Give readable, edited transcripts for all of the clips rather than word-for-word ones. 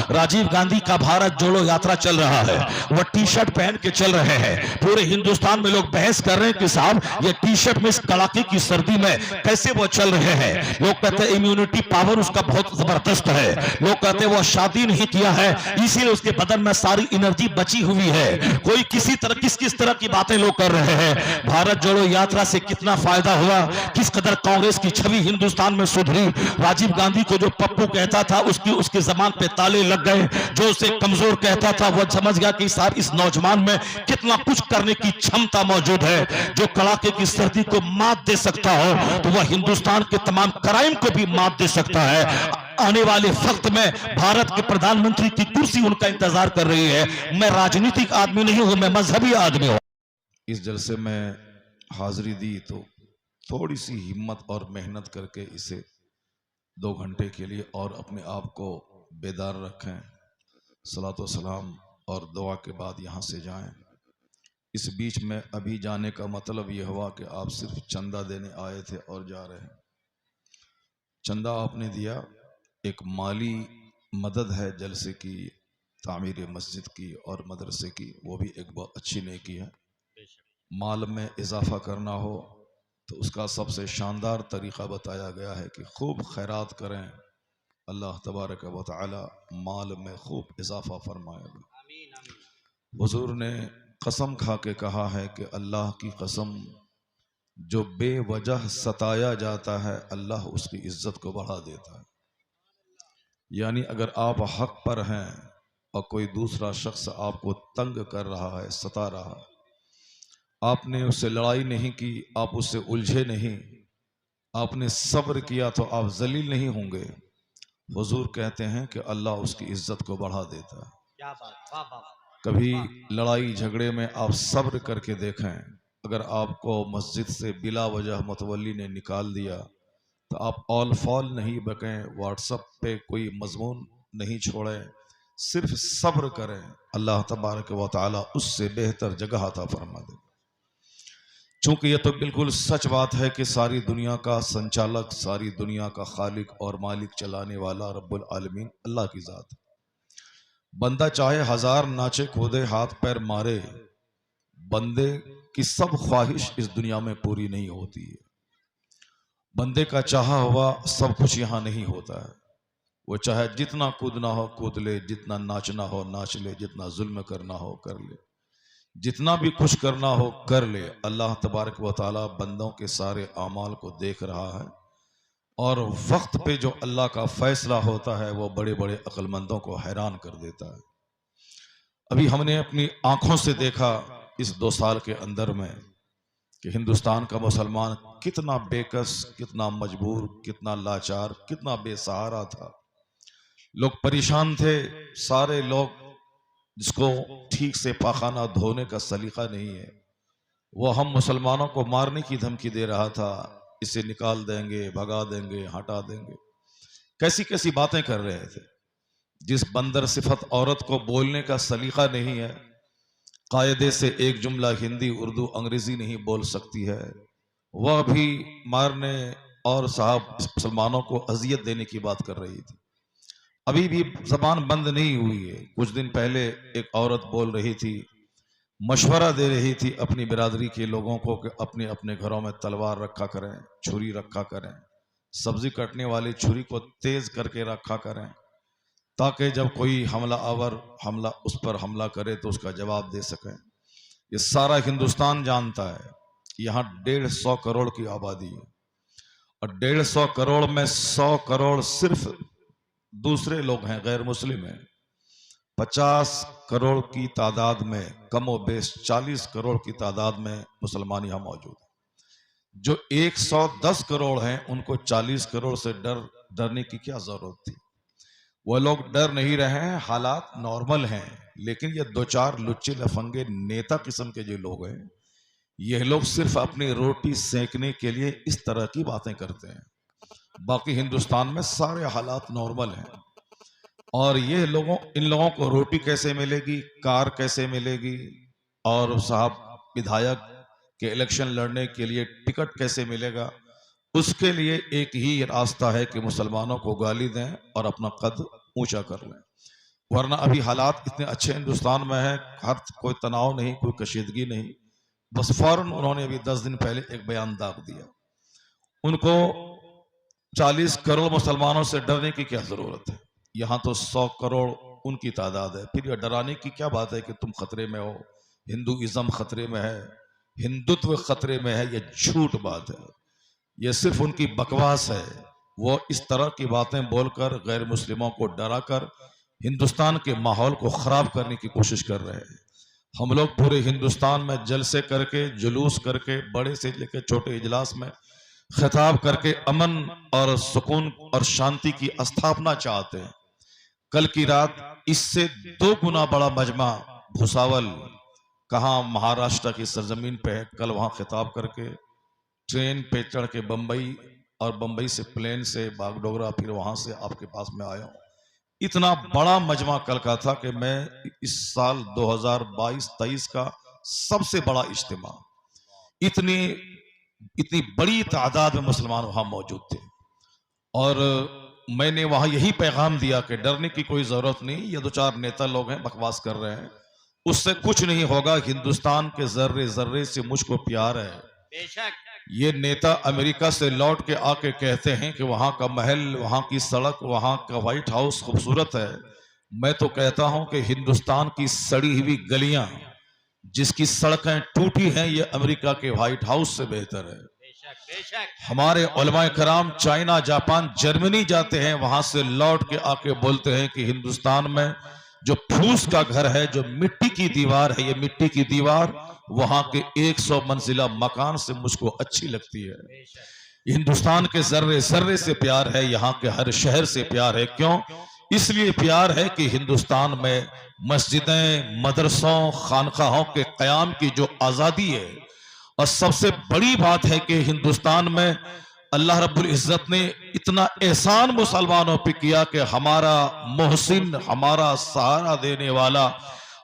राजीव गांधी का भारत जोड़ो यात्रा चल रहा है, वह टी शर्ट पहन के चल रहे हैं। पूरे हिंदुस्तान में लोग बहस कर रहे हैं कि साहब ये टी शर्ट में इस कड़ाके की सर्दी में कैसे वो चल रहे हैं। लोग कहते हैं इम्यूनिटी पावर उसका बहुत जबरदस्त है। लोग कहते हैं वो शादी नहीं किया है इसीलिए उसके बदन में सारी एनर्जी बची हुई है। कोई किसी तरह किस तरह की बातें लोग कर रहे हैं। भारत जोड़ो यात्रा से कितना फायदा हुआ, किस कदर कांग्रेस की छवि हिंदुस्तान में सुधरी। राजीव गांधी को जो पप्पू कहता था उसके जबान पे ताले लग गए। जो उसे कमजोर कहता था वो समझ गया कि साहब इस नौजवान में कितना कुछ करने की क्षमता मौजूद है। जो कड़ाके की सर्दी को मात दे सकता हो तो वह हिंदुस्तान के तमाम क्राइम को भी मात दे सकता है। आने वाले वक्त में भारत के प्रधानमंत्री की कुर्सी उनका इंतजार कर रही है। मैं राजनीतिक आदमी नहीं हूं, मैं मजहबी आदमी हूं। इस जलसे में हाजिरी दी तो थोड़ी सी हिम्मत और मेहनत करके इसे 2 घंटे के लिए और अपने आप को बेदार रखें। सलात व सलाम और दुआ के बाद यहाँ से जाएं। इस बीच में अभी जाने का मतलब यह हुआ कि आप सिर्फ चंदा देने आए थे और जा रहे हैं। चंदा आपने दिया, एक माली मदद है जलसे की, तामीर मस्जिद की और मदरसे की, वो भी एक बहुत अच्छी नेकी है। माल में इजाफा करना हो तो उसका सबसे शानदार तरीक़ा बताया गया है कि खूब खैरात करें, अल्लाह तबारक व तआला माल में खूब इजाफा फरमाएगा। हुजूर ने कसम खा के कहा है कि अल्लाह की कसम, जो बेवजह सताया जाता है अल्लाह उसकी इज्जत को बढ़ा देता है। यानी अगर आप हक पर हैं और कोई दूसरा शख्स आपको तंग कर रहा है, सता रहा है, आपने उससे लड़ाई नहीं की, आप उससे उलझे नहीं, आपने सब्र किया तो आप जलील नहीं होंगे। हुजूर कहते हैं कि अल्लाह उसकी इज्जत को बढ़ा देता है। क्या बात, वाह वाह। कभी लड़ाई झगड़े में आप सब्र करके देखें, अगर आपको मस्जिद से बिला वजह मतवल्ली ने निकाल दिया तो आप ऑल फॉल नहीं बकें, व्हाट्सएप पे कोई मजमून नहीं छोड़ें, सिर्फ सब्र करें, अल्लाह तबारक व तआला उससे बेहतर जगह अता फरमा दे। चूंकि यह तो बिल्कुल सच बात है कि सारी दुनिया का संचालक, सारी दुनिया का खालिक और मालिक, चलाने वाला रब्बुल आलमीन अल्लाह की ज़ात है। बंदा चाहे 1000 नाचे कूदे हाथ पैर मारे, बंदे की सब ख्वाहिश इस दुनिया में पूरी नहीं होती है। बंदे का चाहा हुआ सब कुछ यहाँ नहीं होता है। वो चाहे जितना कूदना हो कूद ले, जितना नाचना हो नाच ले, जितना जुल्म करना हो कर ले, जितना भी कुछ करना हो कर ले। अल्लाह तबारक व तआला बंदों के सारे आमाल को देख रहा है और वक्त पे जो अल्लाह का फैसला होता है वो बड़े बड़े अक्लमंदों को हैरान कर देता है। अभी हमने अपनी आंखों से देखा इस 2 साल के अंदर में कि हिंदुस्तान का मुसलमान कितना बेकस, कितना मजबूर, कितना लाचार, कितना बेसहारा था। लोग परेशान थे। सारे लोग, जिसको ठीक से पाखाना धोने का सलीका नहीं है, वो हम मुसलमानों को मारने की धमकी दे रहा था, इसे निकाल देंगे, भगा देंगे, हटा देंगे, कैसी कैसी बातें कर रहे थे। जिस बंदर सिफत औरत को बोलने का सलीका नहीं है, कायदे से एक जुमला हिंदी, उर्दू, अंग्रेजी नहीं बोल सकती है, वह भी मारने और साहब मुसलमानों को अजियत देने की बात कर रही थी। अभी भी जबान बंद नहीं हुई है। कुछ दिन पहले एक औरत बोल रही थी, मशवरा दे रही थी अपनी बिरादरी के लोगों को कि अपने अपने घरों में तलवार रखा करें, छुरी रखा करें, सब्जी कटने वाली छुरी को तेज करके रखा करें, ताकि जब कोई हमला उस पर हमला करे तो उसका जवाब दे सकें। ये सारा हिंदुस्तान जानता है, यहाँ 150 करोड़ की आबादी है और 150 करोड़ में 100 करोड़ सिर्फ दूसरे लोग हैं, गैर मुस्लिम हैं। 50 करोड़ की तादाद में कमो बेश 40 करोड़ की तादाद में मुसलमान यहाँ मौजूद हैं। जो 110 करोड़ हैं उनको 40 करोड़ से डरने की क्या जरूरत थी। वो लोग डर नहीं रहे हैं, हालात नॉर्मल हैं। लेकिन ये 2-4 लुच्चे लफंगे नेता किस्म के जो लोग हैं, ये लोग सिर्फ अपनी रोटी सेकने के लिए इस तरह की बातें करते हैं। बाकी हिंदुस्तान में सारे हालात नॉर्मल हैं। और ये इन लोगों को रोटी कैसे मिलेगी, कार कैसे मिलेगी, और साहब विधायक के इलेक्शन लड़ने के लिए टिकट कैसे मिलेगा, उसके लिए एक ही रास्ता है कि मुसलमानों को गाली दें और अपना कद ऊंचा कर लें। वरना अभी हालात इतने अच्छे हिंदुस्तान में है, हर कोई तनाव नहीं, कोई कशीदगी नहीं। बस फौरन उन्होंने अभी 10 दिन पहले एक बयान दाग दिया। उनको 40 करोड़ मुसलमानों से डरने की क्या जरूरत है? यहाँ तो 100 करोड़ उनकी तादाद है। फिर यह डराने की क्या बात है कि तुम खतरे में हो, हिंदुइज्म खतरे में है, हिंदुत्व खतरे में है? यह झूठ बात है, यह सिर्फ उनकी बकवास है। वो इस तरह की बातें बोलकर गैर मुस्लिमों को डराकर हिंदुस्तान के माहौल को खराब करने की कोशिश कर रहे हैं। हम लोग पूरे हिंदुस्तान में जलसे करके, जुलूस करके, बड़े से लेकर छोटे इजलास में खिताब करके अमन और सुकून और शांति की स्थापना चाहते हैं। कल की रात इससे 2 गुना बड़ा मजमा भुसावल, कहाँ महाराष्ट्र की सरजमीन पे है, कल वहां खिताब करके ट्रेन पे चढ़ के बंबई और बंबई से प्लेन से बागडोगरा, फिर वहां से आपके पास में आया हूं। इतना बड़ा मजमा कल का था कि मैं इस साल 2022-23 का सबसे बड़ा इज्तिमा, इतनी बड़ी तादाद में मुसलमान वहां मौजूद थे। और मैंने वहां यही पैगाम दिया कि डरने की कोई जरूरत नहीं, ये 2-4 नेता लोग हैं, बकवास कर रहे हैं, उससे कुछ नहीं होगा। हिंदुस्तान के जर्रे जर्रे से मुझको प्यार है। बेशक ये नेता अमेरिका से लौट के आके कहते हैं कि वहां का महल, वहां की सड़क, वहां का व्हाइट हाउस खूबसूरत है। मैं तो कहता हूं कि हिंदुस्तान की सड़ी हुई गलियां, जिसकी सड़कें टूटी हैं, ये अमेरिका के व्हाइट हाउस से बेहतर है। बेशक बेशक हमारे उलमाए कराम चाइना, जापान, जर्मनी जाते हैं, वहां से लौट के आके बोलते हैं कि हिंदुस्तान में जो फूस का घर है, जो मिट्टी की दीवार है, ये मिट्टी की दीवार वहां के 100 मंजिला मकान से मुझको अच्छी लगती है। बेशक हिंदुस्तान के जर्रे जर्रे से प्यार है, यहाँ के हर शहर से प्यार है। क्यों? इसलिए प्यार है कि हिंदुस्तान में मस्जिदें, मदरसों, खानकाहों के कयाम की जो आज़ादी है, और सबसे बड़ी बात है कि हिंदुस्तान में अल्लाह रब्बुल इज्जत ने इतना एहसान मुसलमानों पे किया कि हमारा मोहसिन, हमारा सहारा देने वाला,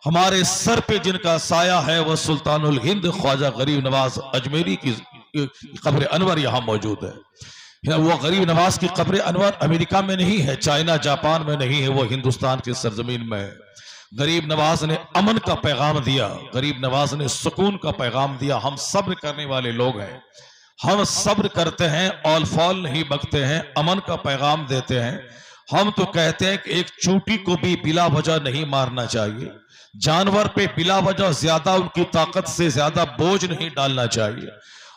हमारे सर पे जिनका साया है, वह सुल्तानुल हिंद ख्वाजा गरीब नवाज अजमेरी की कब्र अनवर यहाँ मौजूद है। वो गरीब नवाज की कब्र अनवर अमेरिका में नहीं है, चाइना, जापान में नहीं है, वो हिंदुस्तान की सरजमीन में है। गरीब नवाज ने अमन का पैगाम दिया, गरीब नवाज ने सुकून का पैगाम दिया। हम सब्र करने वाले लोग हैं, हम सब्र करते हैं, औल फौल नहीं बकते हैं, अमन का पैगाम देते हैं। हम तो कहते हैं कि एक चूंटी को भी बिला वजह नहीं मारना चाहिए, जानवर पे बिला वजह ज्यादा, उनकी ताकत से ज्यादा बोझ नहीं डालना चाहिए।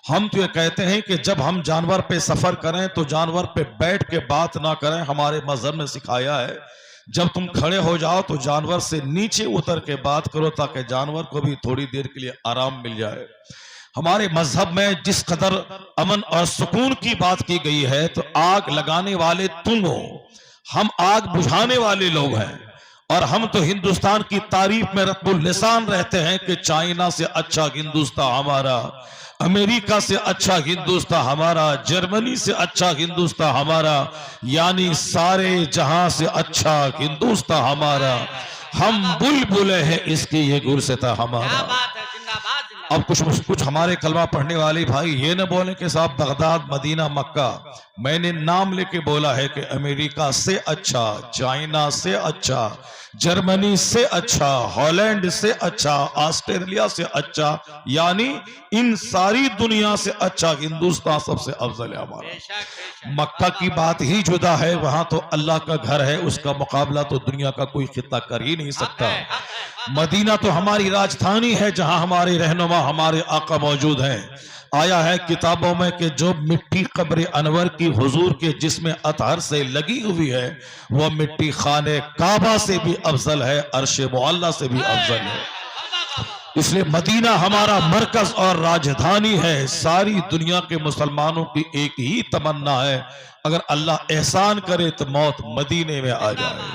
हम तो ये कहते हैं कि जब हम जानवर पे सफर करें तो जानवर पे बैठ के बात ना करें। हमारे मजहब ने सिखाया है जब तुम खड़े हो जाओ तो जानवर से नीचे उतर के बात करो, ताकि जानवर को भी थोड़ी देर के लिए आराम मिल जाए। हमारे मजहब में जिस कदर अमन और सुकून की बात की गई है, तो आग लगाने वाले तुम हो, हम आग बुझाने वाले लोग हैं। और हम तो हिंदुस्तान की तारीफ में रब्बुल निशान रहते हैं कि चाइना से अच्छा हिंदुस्तान हमारा, अमेरिका से अच्छा हिंदुस्तान हमारा, जर्मनी से अच्छा हिंदुस्तान हमारा, यानी सारे जहां से अच्छा हिंदुस्तान हमारा। हम बुलबुल हैं इसकी ये गुलसिता क्या हमारा। बात है, जिंदाबाद जिंदाबाद। अब कुछ हमारे कलमा पढ़ने वाले भाई ये न बोले कि साहब बगदाद, मदीना, मक्का, मैंने नाम लेके बोला है कि अमेरिका से अच्छा, चाइना से अच्छा, जर्मनी से अच्छा, हॉलैंड से अच्छा, ऑस्ट्रेलिया से अच्छा, यानी इन सारी दुनिया से अच्छा हिंदुस्तान सबसे अफजल है हमारा। बेशक बेशक मक्का की बात ही जुदा है, वहां तो अल्लाह का घर है, उसका मुकाबला तो दुनिया का कोई खिता कर ही नहीं सकता। हक है, हक है। मदीना तो हमारी राजधानी है, जहां हमारे रहनुमा, हमारे आका मौजूद हैं। आया है किताबों में कि जो मिट्टी कब्र अनवर की हुजूर के जिस्म अतहर से लगी हुई है, वह मिट्टी खाने काबा से भी अफजल है, अर्श मुअल्ला से भी अफजल है। इसलिए मदीना हमारा मरकज और राजधानी है। सारी दुनिया के मुसलमानों की एक ही तमन्ना है, अगर अल्लाह एहसान करे तो मौत मदीने में आ जाए।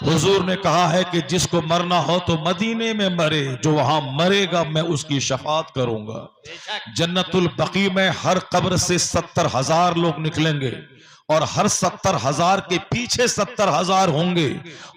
हुजूर ने कहा है कि जिसको मरना हो तो मदीने में मरे, जो वहां मरेगा मैं उसकी शफात करूंगा। बेशक जन्नतुल बकी में हर कब्र से 70,000 लोग निकलेंगे, और हर 70,000 के पीछे 70,000 होंगे,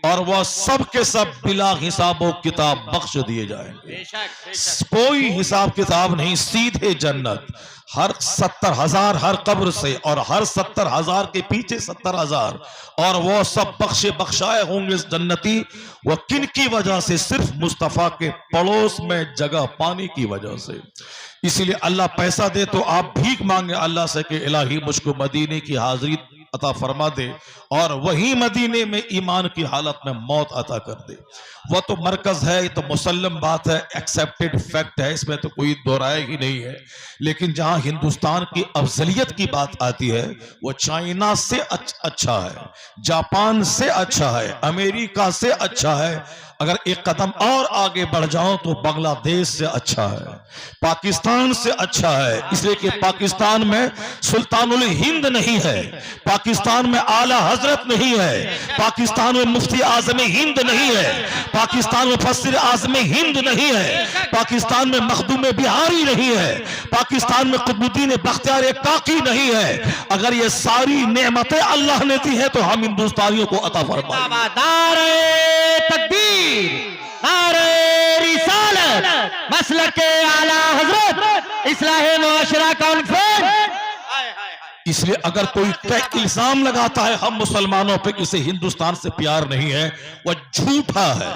और वह सब के सब बिला हिसाबो किताब बख्श दिए जाएंगे। बेशक बेशक कोई हिसाब किताब नहीं, सीधे जन्नत। हर 70,000 हर कब्र से, और हर 70,000 के पीछे 70,000, और वो सब बख्शे बख्शाए होंगे इस जन्नती। वो किन की वजह से? सिर्फ मुस्तफा के पड़ोस में जगह पाने की वजह से। इसीलिए अल्लाह पैसा दे तो आप भीख मांगे अल्लाह से कि इलाही मुझको मदीने की हाजिरी अता फरमा दे, और वही मदीने में ईमान की हालत में मौत अता कर दे। वह तो मरकज है, ये तो मुसल्लम बात है, एक्सेप्टेड फैक्ट है, इसमें तो कोई दोहराए ही नहीं है। लेकिन जहां हिंदुस्तान की अफजलियत की बात आती है, वो चाइना से अच्छा है, जापान से अच्छा है, अमेरिका से अच्छा है, अगर एक कदम और आगे बढ़ जाओ तो बांग्लादेश से अच्छा है, पाकिस्तान से अच्छा है। इसलिए कि पाकिस्तान में सुल्तानुल हिंद नहीं है, पाकिस्तान में आला हजरत नहीं है, पाकिस्तान में मुफ्ती आजम हिंद नहीं है, पाकिस्तान में मुफस्सिर आजम हिंद नहीं है, पाकिस्तान में मखदूम बिहारी नहीं है, पाकिस्तान में कुतुबुद्दीन बख्तियार काकी नहीं है। अगर ये सारी नेमतें अल्लाह ने दी है तो हम हिंदुस्तानियों को अता फरमाए। नारे तकबीर, नारे रिसालत, मसलके आला हजरत, इस्लाह मुआशरा कॉन्फ्रेंस। इसलिए अगर कोई इल्जाम लगाता है हम मुसलमानों पे इसे हिंदुस्तान से प्यार नहीं है, वह झूठा है।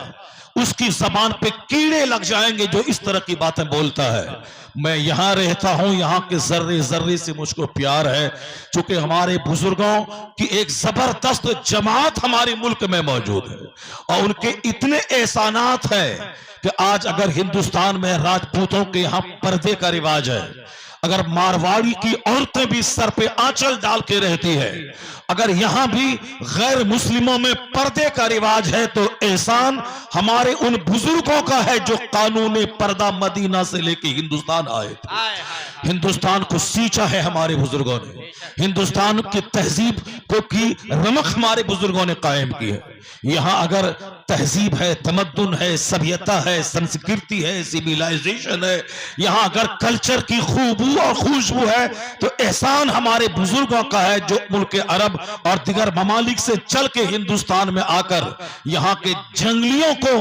उसकी जबान पे कीड़े लग जाएंगे जो इस तरह की बातें बोलता है। मैं यहां रहता हूं, यहां के जर्रे जर्रे से मुझको प्यार है, क्योंकि हमारे बुजुर्गों की एक जबरदस्त जमात हमारे मुल्क में मौजूद है, और उनके इतने एहसानात हैं कि आज अगर हिंदुस्तान में राजपूतों के यहां पर्दे का रिवाज है, अगर मारवाड़ी की औरतें भी सर पे आंचल डाल के रहती है, अगर यहां भी गैर मुस्लिमों में पर्दे का रिवाज है, तो एहसान हमारे उन बुजुर्गों का है जो कानून पर्दा मदीना से लेके हिंदुस्तान आए थे। हिंदुस्तान को सींचा है हमारे बुजुर्गों ने, हिंदुस्तान की तहजीब को की रमक हमारे बुजुर्गों ने कायम की है। यहां अगर तहजीब है, तमद्दुन है, सभ्यता है, संस्कृति है, सिविलाइजेशन है, यहां अगर कल्चर की खूबू और खुशबू है, तो एहसान हमारे बुजुर्गों का है जो मुल्क अरब और दिगर ममालिक से चल के हिंदुस्तान में आकर यहां के जंगलियों को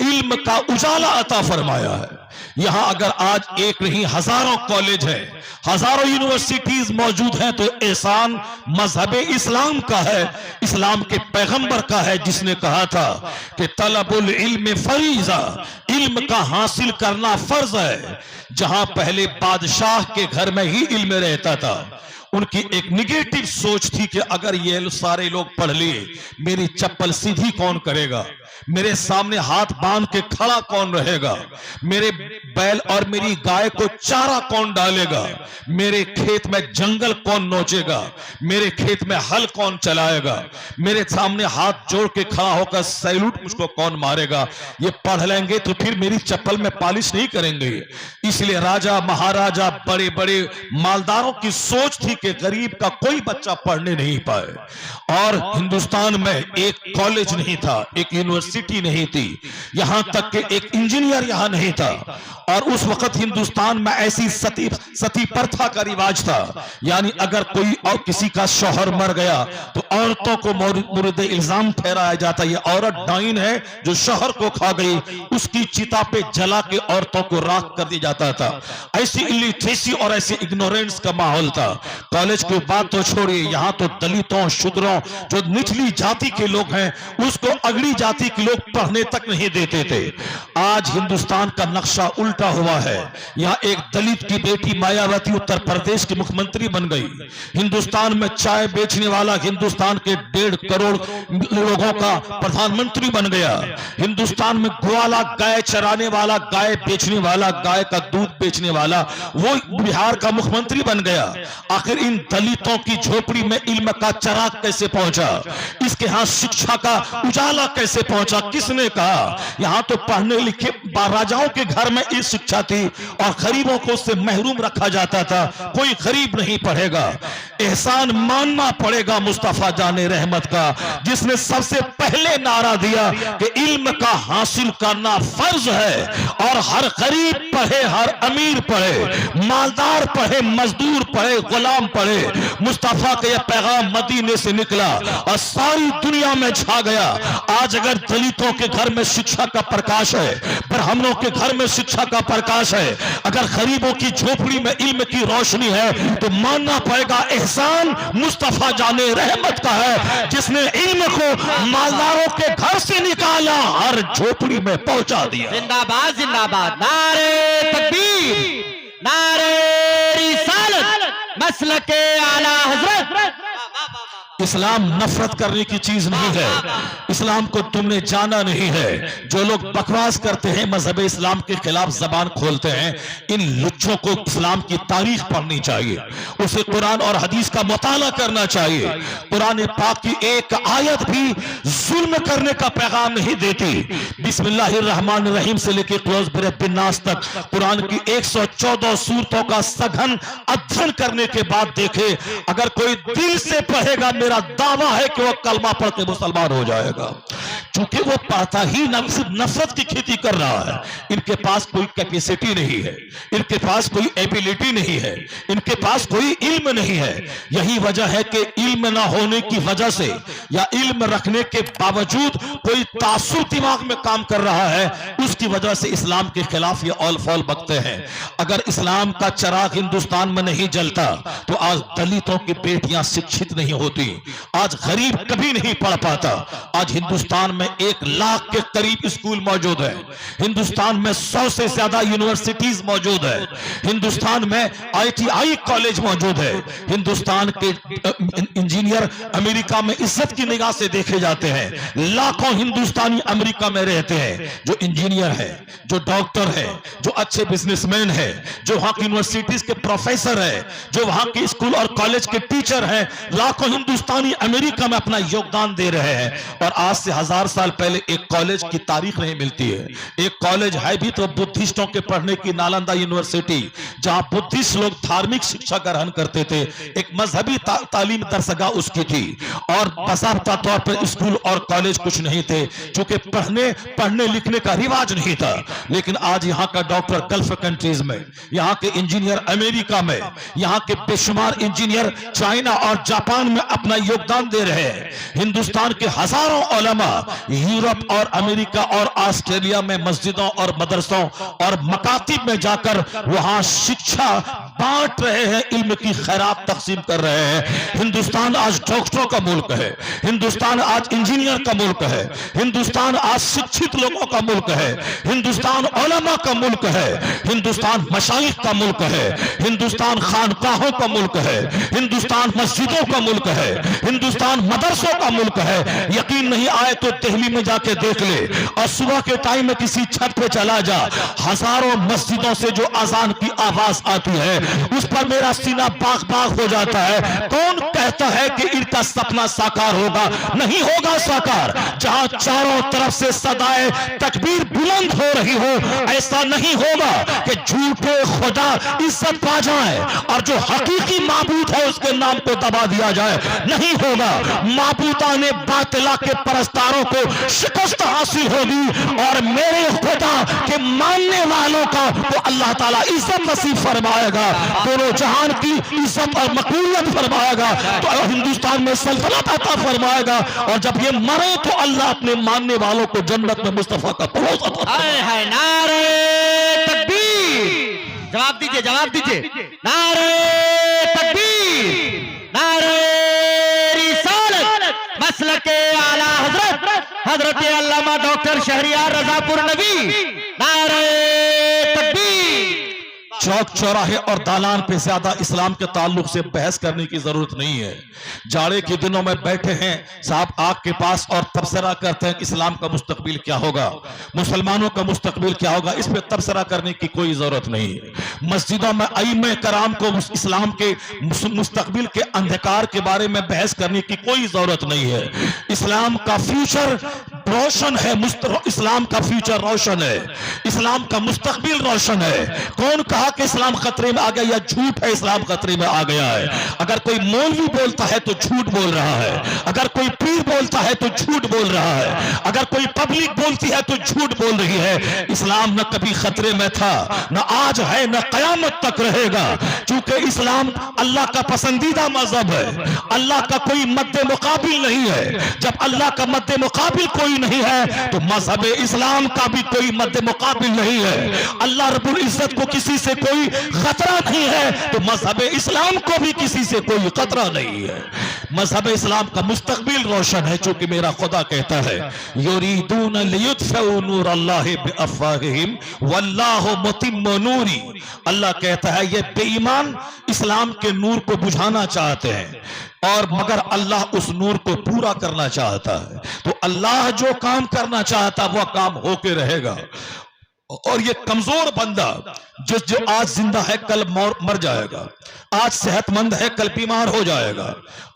इल्म का उजाला अता फरमाया है। यहां अगर आज एक नहीं हजारों कॉलेज है, हजारों यूनिवर्सिटीज मौजूद हैं, तो एहसान मजहब इस्लाम का है, इस्लाम के पैगंबर का है, जिसने कहा था कि तलबुल इल्म फरीजा, इल्म का हासिल करना फर्ज है। जहां पहले बादशाह के घर में ही इल्म रहता था, उनकी एक निगेटिव सोच थी कि अगर ये सारे लोग पढ़ लिए, मेरी चप्पल सीधी कौन करेगा, मेरे सामने हाथ बांध के खड़ा कौन रहेगा, मेरे बैल और मेरी गाय को चारा कौन डालेगा, मेरे खेत में जंगल कौन नोचेगा, मेरे खेत में हल कौन चलाएगा, मेरे सामने हाथ जोड़ के खड़ा होकर सैल्यूट मुझको कौन मारेगा, ये पढ़ लेंगे तो फिर मेरी चप्पल में पॉलिश नहीं करेंगे। इसलिए राजा महाराजा बड़े बड़े मालदारों की सोच थी कि गरीब का कोई बच्चा पढ़ने नहीं पाए, और हिंदुस्तान में एक कॉलेज नहीं था, एक यूनिवर्सिटी नहीं थी, यहां तक कि एक इंजीनियर यहां नहीं था। और उस वक्त हिंदुस्तान में ऐसी सती प्रथा का रिवाज था, यानी अगर कोई और किसी का शौहर मर गया तो औरतों को मुर्दे इल्जाम ठहराया जाता, ये औरत डाइन है जो शौहर को खा गई, उसकी चिता पे जला के औरतों को राख कर दिया जाता था। ऐसी इलिटरेसी और ऐसी इग्नोरेंस का माहौल था। कॉलेज की बात तो छोड़िए, यहां तो दलितों, शूद्रों, जो निचली जाति के लोग हैं, उसको अगली जाति के लोग पढ़ने तक नहीं देते थे। आज हिंदुस्तान का नक्शा उल्टा हुआ है। यहां एक दलित की बेटी मायावती उत्तर प्रदेश की मुख्यमंत्री बन गई। हिंदुस्तान में चाय बेचने वाला हिंदुस्तान के 1.5 करोड़ लोगों का प्रधानमंत्री बन गया। हिंदुस्तान में ग्वाला, गाय चराने वाला, गाय बेचने वाला, गाय का दूध बेचने वाला, वो बिहार का मुख्यमंत्री बन गया। आखिर इन दलितों की झोपड़ी में इल्म का चराग कैसे पहुंचा, इसके यहां शिक्षा का उजाला कैसे पहुंचा, किसने कहा? यहां तो पढ़ने लिखे राजाओं के घर में इस शिक्षा थी और गरीबों को उससे महरूम रखा जाता था। कोई गरीब नहीं पढ़ेगा। एहसान मानना पड़ेगा मुस्तफा जाने रहमत का, जिसने सबसे पहले नारा दिया कि इल्म का हासिल करना फर्ज है, और हर गरीब पढ़े, हर अमीर पढ़े, मालदार पढ़े, मजदूर पढ़े, गुलाम पढ़े। मुस्तफा का यह पैगाम मदीने से निकला और सारी दुनिया में छा गया। आज अगर दलितों के घर में शिक्षा का प्रकाश है, ब्राह्मणों के घर में शिक्षा का प्रकाश है, अगर गरीबों की झोपड़ी में इल्म की रोशनी है, तो मानना पड़ेगा एहसान मुस्तफा जाने रहमत का है, जिसने इल्म को मालदारों के घर से निकाला, हर झोपड़ी में पहुंचा दिया। जिंदाबाद जिंदाबाद, नारे तकबीर, नारे रिसालत, मसलके आला हजरत। इस्लाम नफरत करने की चीज नहीं है, इस्लाम को तुमने जाना नहीं है। जो लोग बकवास करते हैं, मजहब इस्लाम के खिलाफ जबान खोलते हैं, इन लुच्चों को इस्लाम की तारीख पढ़नी चाहिए, उसे कुरान और हदीस का मुताला करना चाहिए। कुरान पाक की एक आयत भी जुल्म करने का पैगाम नहीं देती। बिस्मिल्लाहिर्रहमानिर्रहीम से लेकर क्लोज बिरब्बिन्नास तक कुरान की 114 सूरतों का सघन अध्ययन करने के बाद देखे, अगर कोई दिल से पढ़ेगा, मेरा दावा है कि वो कलमा पढ़ के मुसलमान हो जाएगा। क्योंकि वो पढ़ता ही सिर्फ नफरत की खेती कर रहा है। इनके पास कोई कैपेसिटी नहीं है, इनके पास कोई एबिलिटी नहीं है, इनके पास कोई इल्म नहीं है। यही वजह है कि इल्म ना होने की वजह से या इल्म रखने के बावजूद कोई तासुर दिमाग में काम कर रहा है, उसकी वजह से इस्लाम के खिलाफ ये ऑल फॉल बकते हैं। अगर इस्लाम का चराग हिंदुस्तान में नहीं जलता तो आज दलितों की बेटियां शिक्षित नहीं होती, आज गरीब कभी नहीं पढ़ पाता। आज हिंदुस्तान में 1 लाख के करीब स्कूल मौजूद है, हिंदुस्तान में 100 से ज्यादा यूनिवर्सिटीज मौजूद है, हिंदुस्तान में ITI कॉलेज मौजूद है, हिंदुस्तान के इंजीनियर अमेरिका में इज्जत की निगाह से देखे जाते हैं। लाखों हिंदुस्तानी अमेरिका में रहते हैं, जो इंजीनियर है, जो डॉक्टर है, जो अच्छे बिजनेसमैन है, जो वहां की यूनिवर्सिटीज के प्रोफेसर है, जो वहां के स्कूल और कॉलेज के टीचर हैं। लाखों हिंदुस्तानी अमेरिका में अपना योगदान दे रहे हैं। और आज से 1000 साल पहले एक कॉलेज की तारीख नहीं मिलती है। एक कॉलेज है भी तो बुद्धिस्टों के पढ़ने की, नालंदा यूनिवर्सिटी, जहां बुद्धिस्ट लोग धार्मिक शिक्षा ग्रहण करते थे, एक मजहबी तालीम दरसगाह उसकी थी। और बसाबता तौर पर स्कूल और कॉलेज कुछ नहीं थे, क्योंकि पढ़ने लिखने का रिवाज नहीं था। लेकिन आज यहाँ का डॉक्टर गल्फ कंट्रीज में, यहाँ के इंजीनियर अमेरिका में, यहाँ के बेशुमार इंजीनियर चाइना और जापान में अपना योगदान दे रहे हैं। हिंदुस्तान के हजारों उलमा यूरोप और अमेरिका और ऑस्ट्रेलिया में मस्जिदों और मदरसों और मकातिब में जाकर वहां शिक्षा बांट रहे हैं, इल्म की खैरात तकसीम कर रहे हैं। हिंदुस्तान आज डॉक्टरों का मुल्क है, हिंदुस्तान आज इंजीनियर का मुल्क है, हिंदुस्तान आज शिक्षित लोगों का मुल्क है, हिंदुस्तान उलमा का मुल्क है, हिंदुस्तान मशाइख का मुल्क है, हिंदुस्तान खानकाहों का मुल्क है, हिंदुस्तान मस्जिदों का मुल्क है, हिंदुस्तान मदरसों का मुल्क है। यकीन नहीं आए तो दिल्ली में जाके देख ले, और सुबह के टाइम में किसी छत पे चला जा, हजारों मस्जिदों से जो अजान की आवाज आती है, उस पर मेरा सीना बाग बाग हो जाता है। कौन कहता है कि इनका सपना साकार होगा? नहीं होगा साकार। जहां चारों तरफ से सदाए तकबीर बुलंद हो रही हो, ऐसा नहीं होगा कि झूठे खुदा इज्जत पा जाए और जो हकीकी माबूद है उसके नाम को दबा दिया जाए। नहीं होगा। माबूदा ने बातिला के परस्तारों को शिकस्त हासिल होगी और मेरे खुदा के मानने वालों का तो अल्लाह ताला इज्जत नसीब फरमाएगा, दोनों जहान की इज्जत और मकबूलियत फरमाएगा, तो हिंदुस्तान में सल्तनत अता फरमाएगा। और जब ये मरे तो अल्लाह अपने मानने वालों को जन्नत में मुस्तफा का परोस अता फरमाएगा। नारे तकबीर, जवाब दीजिए, जवाब दीजिए। नारे तकबीर, नारे रिसालत, मसलके आला हजरत अल्लामा डॉक्टर शहरियार रजापुर नबी। नारे तकबीर। चौक चौराहे और दालान पे ज्यादा इस्लाम के ताल्लुक से बहस करने की जरूरत नहीं है। जाड़े के दिनों में बैठे हैं साहब आग के पास और तबसरा करते हैं कि इस्लाम का मुस्तकबिल क्या होगा, मुसलमानों का मुस्तकबिल क्या होगा। इस पे तबसरा करने की कोई जरूरत नहीं है। मस्जिदों में अइम्मे कराम को इस्लाम के मुस्तकबिल के अंधकार के बारे में बहस करने की कोई जरूरत नहीं है। इस्लाम का फ्यूचर रोशन है, इस्लाम का फ्यूचर रोशन है, इस्लाम का मुस्तकबिल रोशन है। कौन कहा कि इस्लाम खतरे में आ गया या झूठ है इस्लाम खतरे में आ गया है? अगर कोई मौलवी बोलता है तो झूठ बोल रहा है, अगर कोई पीर बोलता है तो झूठ बोल रहा है, अगर कोई पब्लिक बोलती है तो झूठ बोल रही है। इस्लाम न कभी खतरे में था, न आज है, न कयामत तक रहेगा। चूंकि इस्लाम अल्लाह का पसंदीदा मजहब है, अल्लाह का कोई मद्दे मुकाबिल नहीं है। जब अल्लाह का मद्दे मुकाबिल कोई कोई नहीं है तो मजहब इस्लाम का भी कोई मद्दे मुकाबिल नहीं है। अल्लाह रब्बुल इज्जत को किसी से कोई खतरा नहीं है तो मजहब इस्लाम को भी किसी से कोई खतरा नहीं है। मजहब इस्लाम का मुस्तकबिल रोशन है, चूंकि मेरा खुदा कहता है युरीदून लियुत्फिउ नूरल्लाहि बिअफ़वाहिहिम वल्लाहु मुतिम्मु नूरी। अल्लाह कहता है ये बेईमान इस्लाम के नूर को बुझाना चाहते हैं और मगर अल्लाह उस नूर को पूरा करना चाहता है। तो अल्लाह जो काम करना चाहता वह काम होके रहेगा। और ये कमजोर बंदा जो आज जिंदा है कल मर जाएगा, आज सेहतमंद है कल बीमार हो जाएगा,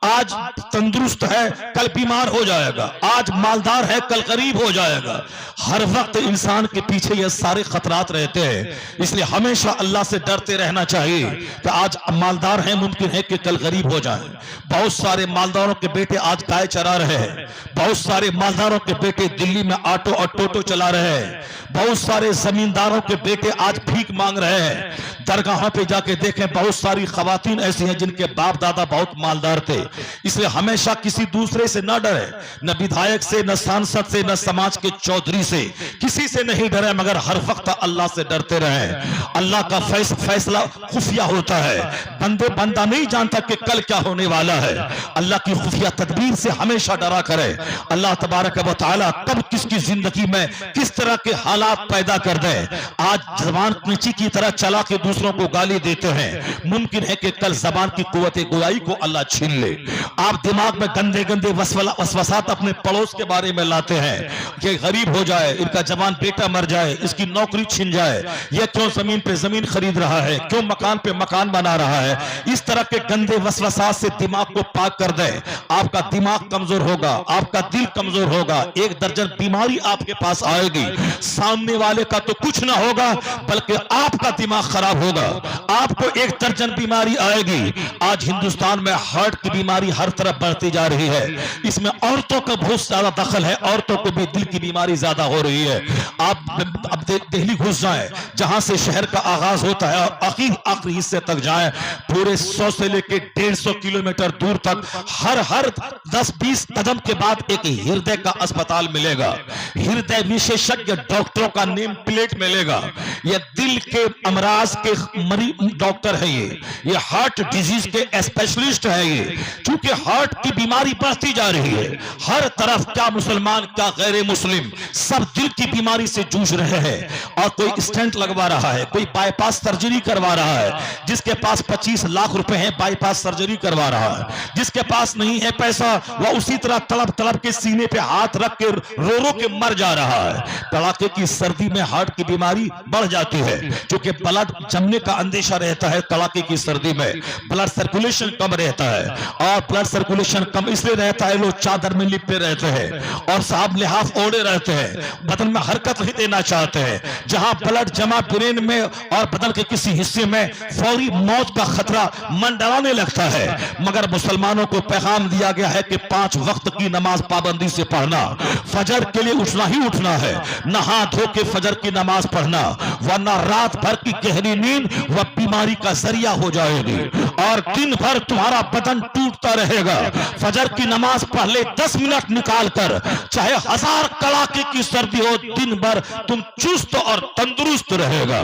आज तंदुरुस्त है कल बीमार हो जाएगा, आज मालदार है कल गरीब हो जाएगा। हर वक्त इंसान के पीछे ये सारे खतरात रहते हैं, इसलिए हमेशा अल्लाह से डरते रहना चाहिए कि आज मालदार है मुमकिन है कि कल गरीब हो जाए। बहुत सारे मालदारों के बेटे आज गाय चरा रहे हैं, बहुत सारे मालदारों के बेटे दिल्ली में ऑटो और टोटो चला रहे हैं, बहुत सारे जमींदारों के बेटे आज भीख मांग रहे हैं। दरगाहों पे जाके देखें बहुत सारी खवातीन ऐसी हैं जिनके बाप दादा बहुत मालदार थे। इसलिए हमेशा किसी दूसरे से न डरे, न विधायक से, न सांसद से, न समाज के चौधरी से, किसी से नहीं डरे, मगर हर वक्त अल्लाह से डरते रहे। अल्लाह का फैसला खुफिया होता है, बंदा नहीं जानता कि कल क्या होने वाला है। अल्लाह की खुफिया तदबीर से हमेशा डरा करे। अल्लाह तबारक व तआला कब किसकी जिंदगी में किस तरह के हालात पैदा कर दे। आज जबान कीची की तरह चला के दूसरों को गाली देते हैं, मुमकिन है कि कल जबान की कुव्वत गोयाई को अल्लाह छीन ले। आप दिमाग में गंदे गंदे वसवसात अपने पड़ोस के बारे में लाते हैं कि गरीब हो जाए, इनका जवान बेटा मर जाए, इसकी नौकरी छिन जाए, यह क्यों जमीन पे जमीन खरीद रहा है, क्यों मकान पे मकान बना रहा है। इस तरह के गंदे वसवसात से दिमाग को पाक कर दे। आपका दिमाग कमजोर होगा, आपका दिल कमजोर होगा, एक दर्जन बीमारी आपके पास आएगी। सामने वाले का तो कुछ ना होगा बल्कि आपका दिमाग खराब होगा, आपको एक दर्जन बीमारी आएगी। आज हिंदुस्तान में हार्ट की बीमारी हर तरफ बढ़ती जा रही है, इसमें औरतों का बहुत ज्यादा दखल है, औरतों को भी दिल की बीमारी ज्यादा हो रही है। आप अब दिल्ली घुस जाएं, जहां से शहर का आगाज होता है और आखिरी हिस्से तक जाएं, पूरे 100 से लेकर 150 किलोमीटर दूर तक हर 10-20 कदम के बाद एक हृदय का अस्पताल मिलेगा, हृदय विशेषज्ञ डॉक्टरों का नेम प्लेट मिलेगा। ये दिल के अमराज के मरीज डॉक्टर है, ये हार्ट डिजीज के स्पेशलिस्ट है। ये चूंकि हार्ट की बीमारी बढ़ती जा रही है, हर तरफ क्या मुसलमान क्या गैर मुस्लिम सब दिल की बीमारी से जूझ रहे हैं। और कोई स्टेंट लगवा रहा है, कोई बाईपास सर्जरी करवा रहा है, जिसके पास 25 लाख रुपए हैं बाईपास सर्जरी करवा रहा है, जिसके पास नहीं है पैसा वह उसी तरह तड़प के सीने पे हाथ रख के रो के मर जा रहा है। कड़ाके की सर्दी में हार्ट की बीमारी बढ़ जाती है, क्योंकि ब्लड जमने का अंदेशा रहता है। कड़ाके की सर्दी में ब्लड सर्कुलेशन कम रहता है, और ब्लड सर्कुलेशन कम इसलिए रहता है लोग चादर में लिपटे रहते हैं और साहब लिहाफ ओढ़े रहते हैं, बदन में हरकत नहीं देना चाहते हैं। जहां ब्लड जमा ब्रेन में और बदन के किसी हिस्से में फौरी मौत का खतरा मंडराने लगता है। मगर मुसलमानों को पैगाम दिया गया है कि 5 वक्त की नमाज पाबंदी से पढ़ना, फजर के लिए उठना ही उठना है, नहा धो के फजर की नमाज पढ़ना, वरना रात भर की गहरी नींद वह बीमारी का जरिया हो जाएगी और दिन भर तुम्हारा बदन टूटता रहेगा। फजर की नमाज पढ़ ले 10 मिनट निकाल कर, चाहे 1000 कड़ाके की सर्दी हो, दिन भर तुम चुस्त और तंदुरुस्त रहेगा।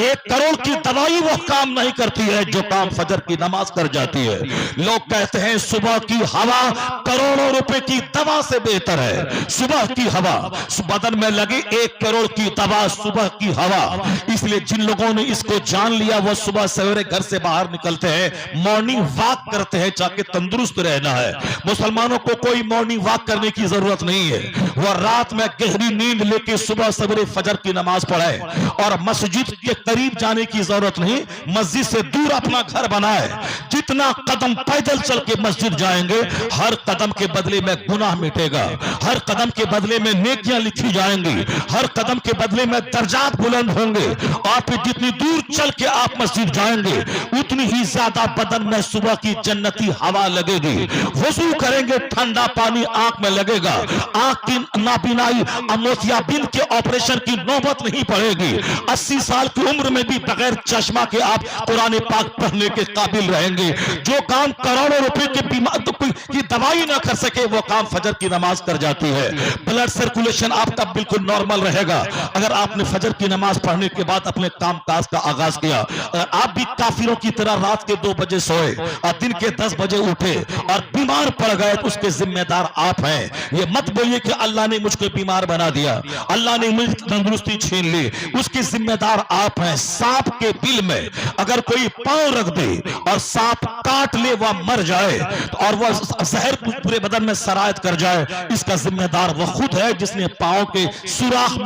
1 करोड़ की दवाई वो काम नहीं करती है जो काम फजर की नमाज कर जाती है। लोग कहते हैं सुबह की हवा करोड़ों रुपए की दवा से बेहतर है। सुबह की हवा, बदन में लगे 1 करोड़ की दवा सुबह की हवा। इसलिए जिन लोगों ने इसको जान लिया वो सुबह सवेरे घर से बाहर निकलते हैं, मॉर्निंग वॉक करते हैं, जाके तंदुरुस्त रहना है। मुसलमानों को कोई मॉर्निंग वॉक करने की जरूरत नहीं है, वह रात में गहरी नींद लेके सुबह सवेरे फजर की नमाज पढ़े। और मस्जिद के करीब जाने की जरूरत नहीं, मस्जिद से दूर अपना घर बनाए। जितना कदम पैदल चल के मस्जिद जाएंगे, हर कदम के बदले में गुनाह मिटेगा, हर कदम के बदले में नेकियां लिखी जाएंगी, हर कदम के बदले में दर्जात बुलंद होंगे। और फिर जितनी दूर चल के आप मस्जिद जाएंगे उतनी ही ज्यादा का बदन में सुबह की जन्नती हवा लगेगी, वजू करेंगे ठंडा पानी आंख में लगेगा, आंख की नाबीनाई मोतियाबिंद के ऑपरेशन की नौबत नहीं पड़ेगी, 80 साल की उम्र में भी बगैर चश्मा के आप कुरान पाक पढ़ने के काबिल रहेंगे। जो काम करोड़ों रुपए के बीमार की दवाई ना कर सके वो काम फजर की नमाज कर जाती है। ब्लड सर्कुलेशन आपका बिल्कुल नॉर्मल रहेगा अगर आपने फजर की नमाज पढ़ने के बाद अपने काम काज का आगाज किया। अगर आप भी काफिरों की तरह रात के 2 बजे सोए और दिन के 10 बजे उठे और बीमार पड़ गए तो उसके जिम्मेदार आप हैं। ये मत बोलिए कि अल्लाह ने मुझको बीमार बना दिया, अल्लाह ने मुझे तंदुरुस्ती छीन ली, उसके जिम्मेदार आप हैं। सांप के बिल में अगर कोई पांव रख दे और सांप काट ले वह मर जाए और वह जहर पूरे बदन में सरायत कर जाए, इसका जिम्मेदार वह खुद है जिसने पांव के सुराख